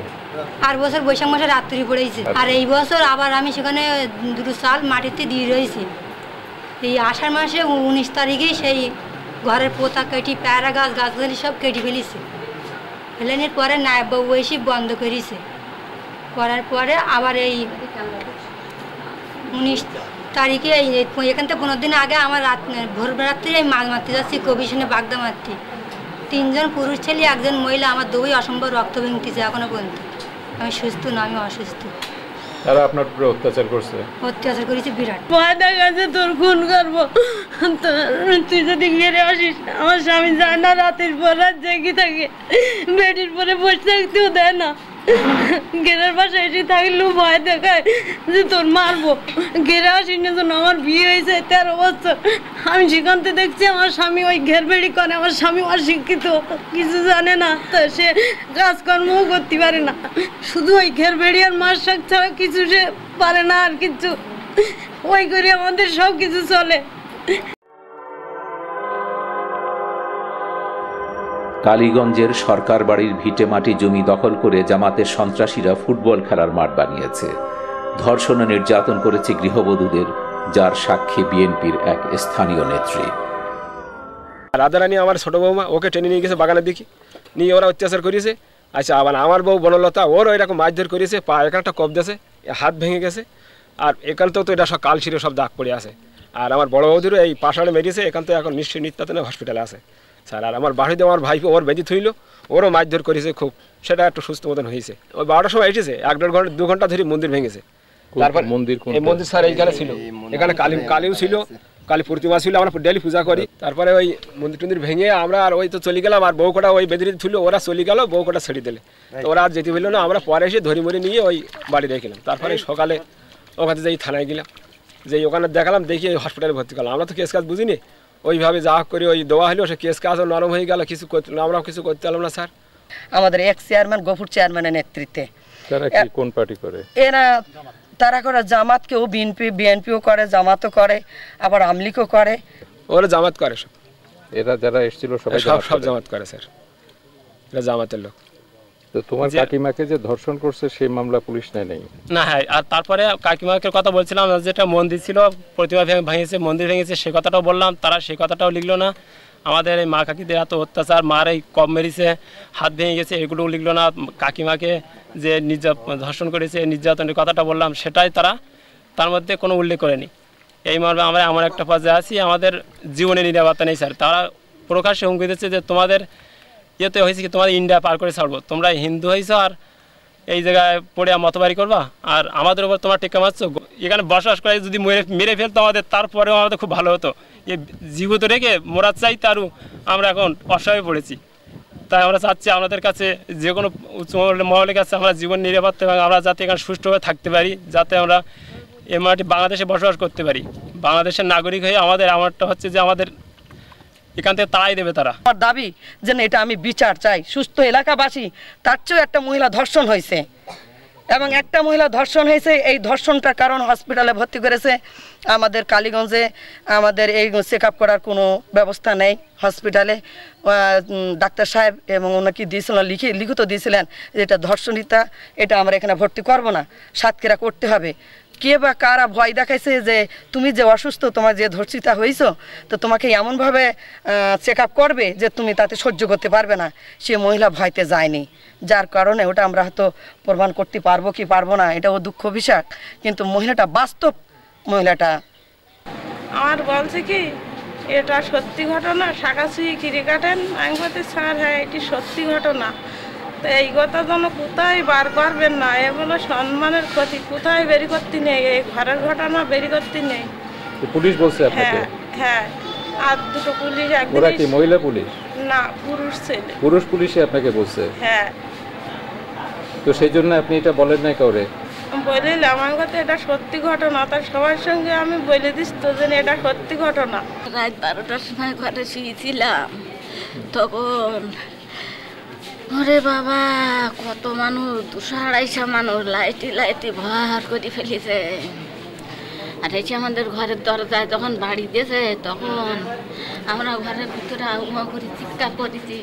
আর বছর বৈশাখ মাসে রাত্রি পড়েছে। আর এই বছর আবার আমি সেখানে 2 সাল মাটিতে দিয়ে রয়েছি। এই আষাঢ় মাসে 19 তারিখেই সেই ঘরের পোতা কেটে, প্যারা গাছ গাছগালি সব কেটে ফেলেছে। ফেলানোর পরে নায়ব বাবু এসে বন্ধ করেছে। করার পরে আবার এই 19 তারিখে এখান থেকে 15 দিন আগে আমার ভোর রাত্রি আমি মাছ মারতে যাচ্ছি কবিশনে বাগদা মারতে। 3 জন পুরুষ ছেলে, 1 জন মহিলা, আমার দুই অসম্ভব রক্ত ভেঙতেছে এখনো পর্যন্ত। আমি সুস্থ না, আমি অসুস্থ। তারা আপনার উপরে অত্যাচার করছে? অত্যাচার করেছে বিরাট। ভয় দেখাচ্ছে তোর খুন করবো, তুই যদি ঘিরে আসিস। আমার স্বামী যায় না, রাতের পর রাত জেগে থাকে, বেডির পরে বসে থাকতেও দেয় না। ঘেরের পাশে এসে থাকলেও ভয় দেখায় যে তোর মারবো। ঘেরে আসিস না জন্য আমার বিয়ে হয়েছে 13 বছর। আমি সেখান থেকে দেখছি আমার স্বামী ওই ঘের বেড়ি করে। আমার স্বামী অশিক্ষিত, কিছু জানে না, তো সে কাজকর্মও করতে পারে না, শুধু ওই ঘের বেড়ি আর মাছ শাক ছাড়া কিছু সে পারে না। আর কিছু ওই করে আমাদের সব কিছু চলে। কালীগঞ্জের সরকার বাড়ির ভিটে মাটি জমি দখল করে জামাতের সন্ত্রাসীরা ফুটবল খেলার মাঠ বানিয়েছে। ধর্ষণ ও নির্যাতন করেছে গৃহবধূদের, যার সাক্ষী বিএনপির এক স্থানীয় নেত্রী। রাধারানী আমার ছোট বৌমা, ওকে টেনে নিয়ে গেছে বাগানের দিকে, নিয়ে ওরা অত্যাচার করেছে। আচ্ছা, আবার আমার বউ বনলতা, ওরও এরকম মারধর করেছে, পা এখানটা কপ দিয়েছে, হাত ভেঙে গেছে, আর এখানটাও তো এটা সব কাল ছিঁড়ে সব দাগ পড়ে আছে। আর আমার বড় বৌদিরও এই পাশাড়ে মেরেছে, এখান থেকে এখন নিশ্চয়ই নিত্যাতনে হসপিটালে আছে স্যার। আর আমার বাড়িতে আমার ভাই ওর বেঁধে থইল, ওরও মারধর করেছে খুব, সেটা একটু সুস্থ মতন হয়েছে। ওই 12টার সময় এসেছে, 1-1.5 ঘন্টা 2 ঘন্টা ধরে মন্দির ভেঙেছে। তারপর এই মন্দির স্যার এইখানে ছিল, এখানে কালীও ছিল, কালী প্রতিমা ছিল, আমরা ডেলি পূজা করি। তারপরে ওই মন্দির টন্দির ভেঙে আমরা আর ওই তো চলে গেলাম। আর বউ কটা ওই বেদিতে ছিল, ওরা চলে গেল, বউ কটা ছেড়ে দিলে, তো ওরা আর যেতে হইলো না। আমরা পরে এসে ধরি মরি নিয়ে ওই বাড়ি রেখেলাম। তারপরে সকালে ওখানে যাই থানায় গেলাম, যেই ওখানে দেখালাম, দেখি এই হসপিটালে ভর্তি করলাম। আমরা তো কেস কাজ বুঝিনি, ওইভাবে যা করে ওই দেওয়া হলো, সে কেস কাজও নরম হয়ে গেল, কিছু করতে আমরাও কিছু করতে পারলাম না স্যার। আমাদের এক্স চেয়ারম্যান গফুর চেয়ারম্যানের নেতৃত্বে কোন পার্টি করে এরা, তারা করে জামাতকেও বিএনপিও করে, জামাতও করে, আবার আমলিগও করে। ওরা জামাত করে সব। এরা যারা এসেছিল সবাই সব জামাত করে স্যার, এরা জামাতের লোক। তো তোমার কাকিমাকে যে ধর্ষণ করছে সেই মামলা পুলিশ নেয় নাই? না, হ্যাঁ। আর তারপরে কাকিমাকে কথা বলছিলাম, যেটা মন্দির ছিল প্রতিমা ভেঙেছে, মন্দির ভেঙেছে, সে কথাটাও বললাম, তারা সেই কথাটাও লিখলো না। আমাদের এই মা কাকিদের এত অত্যাচার, মার এই কম মেরেছে, হাত ভেঙে গেছে, এগুলোও লিখলো না। কাকিমাকে যে ধর্ষণ করেছে, নির্যাতনের কথাটা বললাম, সেটাই তারা তার মধ্যে কোনো উল্লেখ করেনি। এই মর্মে আমরা এমন একটা পর্যায়ে আছি, আমাদের জীবনে নিরাপত্তা নেই স্যার। তারা প্রকাশ্যে হুমকি দিচ্ছে যে তোমাদের ইয়েতে হয়েছে কি, তোমাদের ইন্ডিয়া পার করে ছাড়বো, তোমরা হিন্দু হয়েছো আর এই জায়গায় পড়ে মতবাড়ি করবা, আর আমাদের উপর তোমার টেক্কা মারছো। এখানে বসবাস করে যদি মেরে ফেলতো আমাদের, তারপরেও আমাদের খুব ভালো হতো। এই জীবিত রেখে মোরা চাই, তারও আমরা এখন অসহায় পড়েছি। তাই আমরা চাচ্ছি আপনাদের কাছে, যে কোনো উচ্চ মহলের কাছে আমরা জীবন নিরাপত্তা এবং আমরা যাতে এখানে সুষ্ঠুভাবে থাকতে পারি, যাতে আমরা এই মাটি বাংলাদেশে বসবাস করতে পারি। বাংলাদেশের নাগরিক হয়ে আমাদের এমনটা হচ্ছে যে আমাদের এখান থেকে তাড়াই দেবে তারা। আমার দাবি যে এটা আমি বিচার চাই, সুস্থ এলাকাবাসী। তার চেয়েও একটা মহিলা ধর্ষণ হয়েছে, এবং একটা মহিলা ধর্ষণ হয়েছে, এই ধর্ষণটার কারণ হসপিটালে ভর্তি করেছে। আমাদের কালীগঞ্জে আমাদের এই চেক আপ করার কোনো ব্যবস্থা নেই হসপিটালে। ডাক্তার সাহেব এবং ওনাকে দিয়েছিলেন, লিখিত দিয়েছিলেন যে এটা ধর্ষণিতা, এটা আমরা এখানে ভর্তি করবো না, সাতক্ষীরা করতে হবে। কে বা কারা ভয় দেখাইছে যে তুমি যে অসুস্থ, তোমার যে ধর্ষিতা হয়েছ, তো তোমাকে এমনভাবে চেক আপ করবে যে তুমি তাতে সহ্য করতে পারবে না। সে মহিলা ভয়তে যায়নি, যার কারণে ওটা আমরা হয়তো প্রমাণ করতে পারবো কি পারবো না, এটাও দুঃখ বিষয়। কিন্তু মহিলাটা বাস্তব, মহিলাটা আমার বলছে কি এটা সত্যি ঘটনা, শাকাছুই কিরে কাটেন। আমি বলতে স্যার হ্যাঁ এটি সত্যি ঘটনা, তো এই কথা যেন কোথায় বার করবেন না, এগুলো সম্মানের ক্ষতি, কোথায় বেরি করতে নেই, এই ঘরের ঘটনা বেরি করতে নেই। পুলিশ বলছে আপনাকে? হ্যাঁ, আর দুটো পুলিশ। ওরা কি মহিলা পুলিশ? না, পুরুষ ছেলে। পুরুষ পুলিশই আপনাকে বলছে? হ্যাঁ। তো সেই জন্য আপনি এটা বলেন নাই কাউরে? বলিলাম আমার কথা এটা সত্যি ঘটনা, তার সবার সঙ্গে আমি বলে দিস তো যে এটা সত্যি ঘটনা। রাত 12টার সময় ঘরে শুয়েছিলাম, তখন ওরে বাবা কত মানুষ, 200-250 মানুষ লাইটি ভর করে ফেলেছে। আর এসে আমাদের ঘরের দরজায় যখন বাড়ি দিয়েছে, তখন আমরা ঘরের ভিতরে আউমা করে চিৎকার করেছি।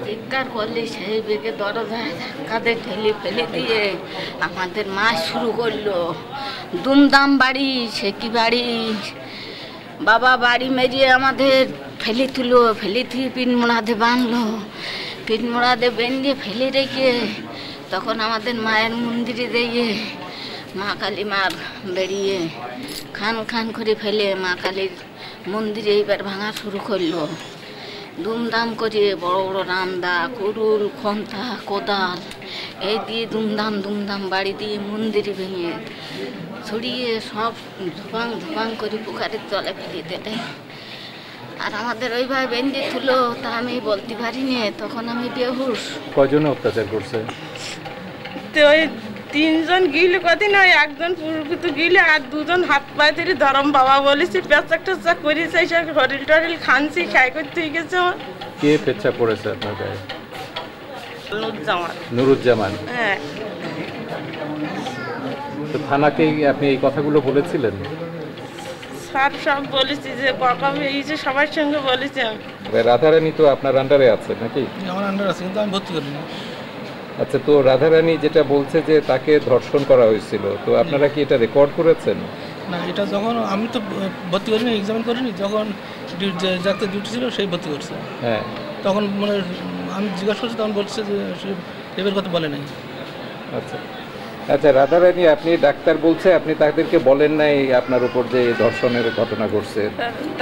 চিৎকার করলে সেই বেগে দরজায় ধাক্কাতে ঠেলে ফেলে দিয়ে আমাদের মাছ শুরু করলো। দুমদাম বাড়ি, সে কি বাড়ি, বাবা বাড়ি মেরিয়ে আমাদের ফেলে তুলো, ফেলে দিয়ে পিনমোড়াতে বাঁধলো, পিনমোড়াতে বেঁধে ফেলে রেখে তখন আমাদের মায়ের মন্দিরে দিয়ে মা কালী মার বেরিয়ে খান খান করে ফেলে মা কালীর মন্দিরে এইবার ভাঙা শুরু করলো। দুমদাম করে বড় বড় রামদা, কুরুল, খন্তা, কোদাল এই দিয়ে দুমদাম বাড়ি দিয়ে মন্দিরে ভেঙে ছড়িয়ে সব ধোপাং করে পুকুরের তলে ফেলে দেয়। আর আমাদের ওইভাবে বেঁধে তুলো, তা আমি বলতে পারিনি, তখন আমি বেহুশ। কয়জনে অত্যাচার করছে? তো ওই 3 জন গিলে কদিন, ওই একজন পুরুষ গিলে আর 2 জন হাত পায়ে ধরে ধরম বাবা বলেছি, পেঁচা টেচা করেছে, সব হরিল টরিল খানছি, খাই করতে গেছে। আমার কে পেঁচা পড়েছে আপনার গায়ে? নুরুজ্জামান। নুরুজ্জামান? হ্যাঁ। তো থানাকে আপনি এই কথাগুলো বলেছিলেন? স্যার সব বলেছি, যে বাবা এই যে সবার সঙ্গে বলেছি। রাধারানী তো আপনার আন্ডারে আছে নাকি? আমার আন্ডার আছে, কিন্তু আমি ভর্তি করিনি। আচ্ছা, তো রাধারানী যেটা বলছে যে তাকে ধর্ষণ করা হয়েছিল, তো আপনারা কি এটা রেকর্ড করেছেন? না, এটা যখন আমি তো ভর্তি করিনি, এক্সামিন করিনি, যখন ডাক্তার ডিউটি ছিল সেই ভর্তি করছে। হ্যাঁ, তখন মানে আমি জিজ্ঞাসা করছি, তখন বলছে যে সে রেপের কথা বলে নাই। আচ্ছা আচ্ছা, রাধারানী আপনি ডাক্তার বলছে আপনি তাদেরকে বলেন নাই আপনার উপর যে ধর্ষণের ঘটনা ঘটছে?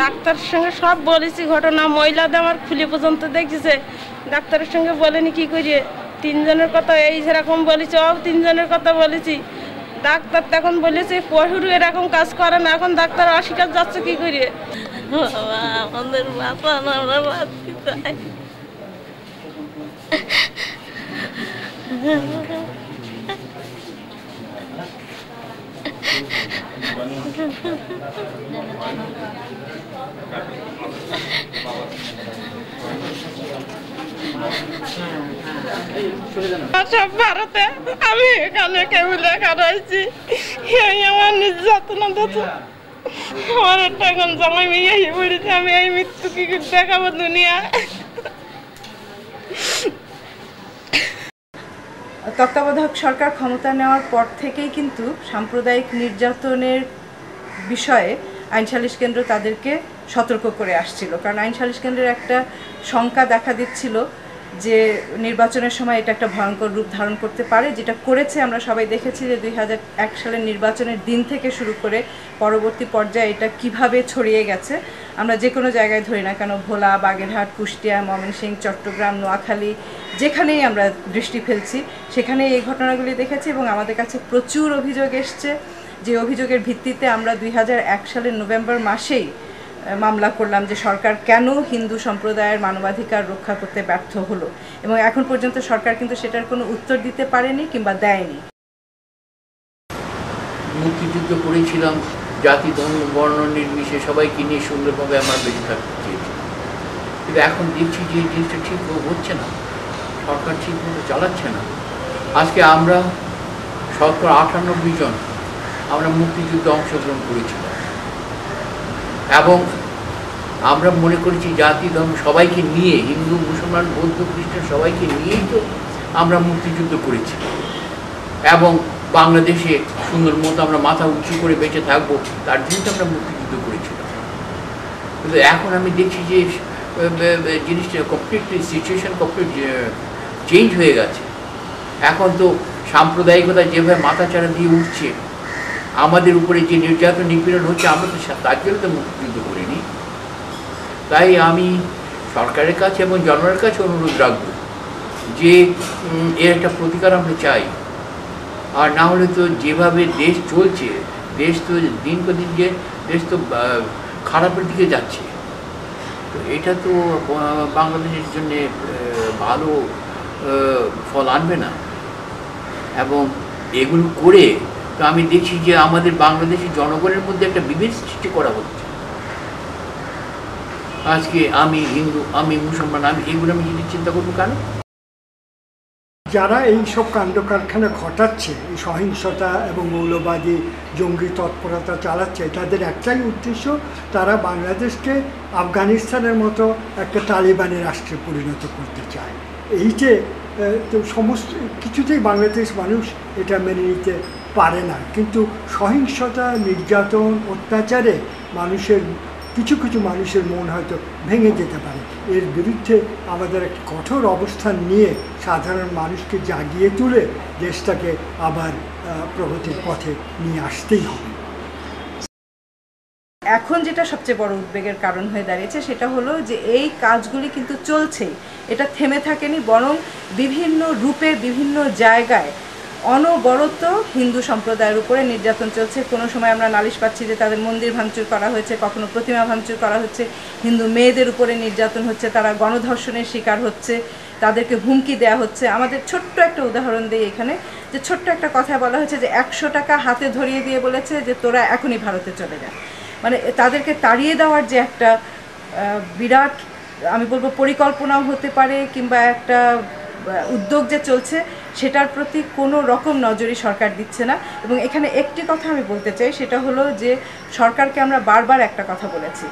ডাক্তারের সঙ্গে সব বলেছি ঘটনা, মহিলাদের আমার খুলে পর্যন্ত দেখেছে, ডাক্তারের সঙ্গে বলেনি কি করিয়ে। 3 জনের কথা এই যেরকম বলেছি, 3 জনের কথা বলেছি। ডাক্তার তখন বলেছে পশুরও এরকম কাজ করে না, এখন ডাক্তার অস্বীকার যাচ্ছে কি করিয়ে। আমাদের বাবা আমরা বাঁচতে চাই। সব ভারতে, আমি এখানে কেউ লেখা রয়েছি, এই আমার নির্যাতনা দিচ্ছে। আমার একটা এখন জামাই মেয়ে এসে পড়েছে, আমি এই মৃত্যু কি করে দেখাবো দুনিয়া। তত্ত্বাবধায়ক সরকার ক্ষমতা নেওয়ার পর থেকেই কিন্তু সাম্প্রদায়িক নির্যাতনের বিষয়ে আইন সালিশ কেন্দ্র তাদেরকে সতর্ক করে আসছিল, কারণ আইন সালিশ কেন্দ্রের একটা শঙ্কা দেখা দিচ্ছিল যে নির্বাচনের সময় এটা একটা ভয়ঙ্কর রূপ ধারণ করতে পারে, যেটা করেছে। আমরা সবাই দেখেছি যে 2001 সালের নির্বাচনের দিন থেকে শুরু করে পরবর্তী পর্যায়ে এটা কিভাবে ছড়িয়ে গেছে। আমরা যে কোনো জায়গায় ধরি না কেন, ভোলা, বাগেরহাট, কুষ্টিয়া, ময়মনসিংহ, চট্টগ্রাম, নোয়াখালী, যেখানেই আমরা দৃষ্টি ফেলছি সেখানেই এই ঘটনাগুলি দেখেছি এবং আমাদের কাছে প্রচুর অভিযোগ এসছে, যে অভিযোগের ভিত্তিতে আমরা 2001 সালের নভেম্বর মাসেই মামলা করলাম যে সরকার কেন হিন্দু সম্প্রদায়ের মানবাধিকার রক্ষা করতে ব্যর্থ হলো, এবং এখন পর্যন্ত সরকার কিন্তু সেটার কোনো উত্তর দিতে পারেনি কিংবা দেয়নি। মুক্তিযুদ্ধ করেছিলাম, জাতি ধর্ম বর্ণ নির্বিশেষে সবাইকে নিয়ে সুন্দরভাবে আমরা বেঁচে থাকতে চেয়েছি, কিন্তু এখন দেখছি যে এই জিনিসটা ঠিক হচ্ছে না, সরকার ঠিকমতো চালাচ্ছে না। আজকে আমরা 98 জন আমরা মুক্তিযুদ্ধে অংশগ্রহণ করেছিলাম এবং আমরা মনে করেছি জাতি ধর্ম সবাইকে নিয়ে, হিন্দু মুসলমান বৌদ্ধ খ্রিস্টান সবাইকে নিয়েই তো আমরা মুক্তিযুদ্ধ করেছি এবং বাংলাদেশে সুন্দর মতো আমরা মাথা উঁচু করে বেঁচে থাকবো তার জন্য আমরা মুক্তিযুদ্ধ করেছিলাম। কিন্তু এখন আমি দেখছি যে জিনিসটা কমপ্লিটলি সিচুয়েশন কমপ্লিট চেঞ্জ হয়ে গেছে। এখন তো সাম্প্রদায়িকতা যেভাবে মাথাচাড়া দিয়ে উঠছে, আমাদের উপরে যে নির্যাতন নিপীড়ন হচ্ছে, আমরা তো তার জন্য তো মুক্তিযুদ্ধ করিনি। তাই আমি সরকারের কাছে এবং জনগণের কাছে অনুরোধ রাখবো যে এর একটা প্রতিকার আমরা চাই, আর না হলে তো যেভাবে দেশ চলছে, দেশ তো দিন পর দিন যে দেশ তো খারাপের দিকে যাচ্ছে, তো এটা তো বাংলাদেশের জন্যে ভালো ফল আনবে না। এবং এগুলো করে তো আমি দেখছি যে আমাদের বাংলাদেশের জনগণের মধ্যে একটা বিভেদ সৃষ্টি করা হচ্ছে। আজকে আমি হিন্দু, আমি মুসলমান, আমি এগুলো আমি যদি চিন্তা করবো কেন? যারা এই সব কাণ্ড কারখানা ঘটাচ্ছে, এই সহিংসতা এবং মৌলবাদী জঙ্গি তৎপরতা চালাচ্ছে, তাদের একটাই উদ্দেশ্য, তারা বাংলাদেশকে আফগানিস্তানের মতো একটা তালিবানি রাষ্ট্রে পরিণত করতে চায়। এই যে তো সমস্ত কিছুতেই বাংলাদেশ মানুষ এটা মেনে নিতে পারে না, কিন্তু সহিংসতা, নির্যাতন, অত্যাচারে কিছু কিছু মানুষের মন হয়তো ভেঙে যেতে পারে। এর বিরুদ্ধে আমাদের একটা কঠোর অবস্থান নিয়ে সাধারণ মানুষকে জাগিয়ে তুলে দেশটাকে আবার প্রগতির পথে নিয়ে আসতেই হবে। এখন যেটা সবচেয়ে বড় উদ্বেগের কারণ হয়ে দাঁড়িয়েছে সেটা হলো যে এই কাজগুলি কিন্তু চলছেই, এটা থেমে থাকেনি, বরং বিভিন্ন রূপে বিভিন্ন জায়গায় অনবরত হিন্দু সম্প্রদায়ের উপরে নির্যাতন চলছে। কোনো সময় আমরা নালিশ পাচ্ছি যে তাদের মন্দির ভাঙচুর করা হয়েছে, কখনো প্রতিমা ভাঙচুর করা হচ্ছে, হিন্দু মেয়েদের উপরে নির্যাতন হচ্ছে, তারা গণধর্ষণের শিকার হচ্ছে, তাদেরকে হুমকি দেওয়া হচ্ছে। আমাদের ছোট্ট একটা উদাহরণ দিই এখানে, যে ছোট্ট একটা কথা বলা হয়েছে যে 100 টাকা হাতে ধরিয়ে দিয়ে বলেছে যে তোরা এখনই ভারতে চলে যা। মানে তাদেরকে তাড়িয়ে দেওয়ার যে একটা বিরাট, আমি বলবো পরিকল্পনাও হতে পারে কিংবা একটা উদ্যোগ যে চলছে, সেটার প্রতি কোনো রকম নজরই সরকার দিচ্ছে না। এবং এখানে একটি কথা আমি বলতে চাই, সেটা হলো যে সরকারকে আমরা বারবার একটা কথা বলেছি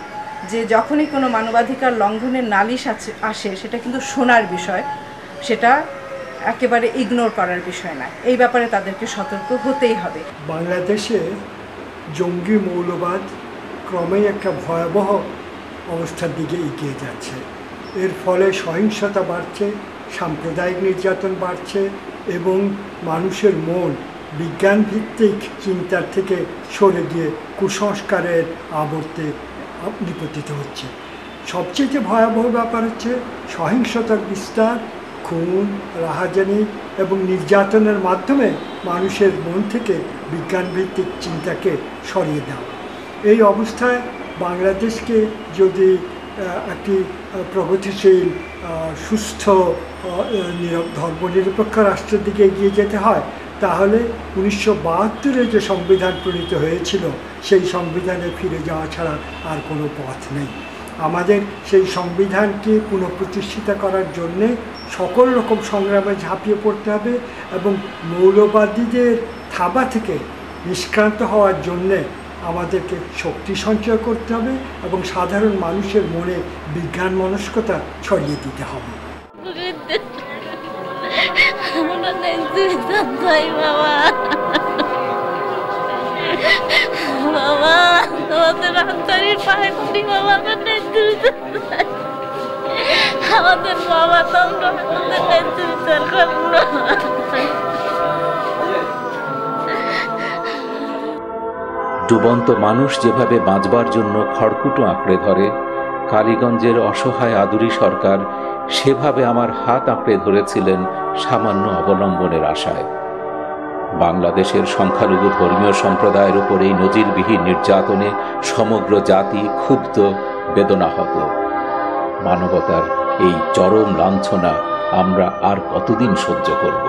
যে যখনই কোনো মানবাধিকার লঙ্ঘনের নালিশ আসে সেটা কিন্তু শোনার বিষয়, সেটা একেবারে ইগনোর করার বিষয় না। এই ব্যাপারে তাদেরকে সতর্ক হতেই হবে। বাংলাদেশে জঙ্গি মৌলবাদ ক্রমেই একটা ভয়াবহ অবস্থার দিকে এগিয়ে যাচ্ছে। এর ফলে সহিংসতা বাড়ছে, সাম্প্রদায়িক নির্যাতন বাড়ছে এবং মানুষের মন বিজ্ঞানভিত্তিক চিন্তার থেকে সরে গিয়ে কুসংস্কারের আবর্তে নিপতিত হচ্ছে। সবচেয়ে ভয়াবহ ব্যাপার হচ্ছে সহিংসতার বিস্তার, খুন, রাহাজানি এবং নির্যাতনের মাধ্যমে মানুষের মন থেকে বিজ্ঞানভিত্তিক চিন্তাকে সরিয়ে দেওয়া। এই অবস্থায় বাংলাদেশকে যদি একটি প্রগতিশীল, সুস্থ, ধর্মনিরপেক্ষ রাষ্ট্রের দিকে এগিয়ে যেতে হয়, তাহলে 1972-এ যে সংবিধান প্রণীত হয়েছিল সেই সংবিধানে ফিরে যাওয়া ছাড়া আর কোনো পথ নেই। আমাদের সেই সংবিধানকে পুনঃপ্রতিষ্ঠিত করার জন্যে সকল রকম সংগ্রামে ঝাঁপিয়ে পড়তে হবে এবং মৌলবাদীদের থাবা থেকে নিষ্ক্রান্ত হওয়ার জন্যে আমাদেরকে শক্তি সঞ্চয় করতে হবে এবং সাধারণ মানুষের মনে বিজ্ঞান মনস্কতা ছড়িয়ে দিতে হবে। বাবা তোমাদের আন্তরিক পায়ে পড়ি বাবা, আমাদের বাবা তোমরা আমাদের বিচার করো। ডুবন্ত মানুষ যেভাবে বাঁচবার জন্য খড়কুটো আঁকড়ে ধরে, কালীগঞ্জের অসহায় আদুরি সরকার সেভাবে আমার হাত আঁকড়ে ধরেছিলেন সামান্য অবলম্বনের আশায়। বাংলাদেশের সংখ্যালঘু ধর্মীয় সম্প্রদায়ের উপর এই নজিরবিহীন নির্যাতনে সমগ্র জাতি ক্ষুব্ধ, বেদনাহত। মানবতার এই চরম লাঞ্ছনা আমরা আর কতদিন সহ্য করব?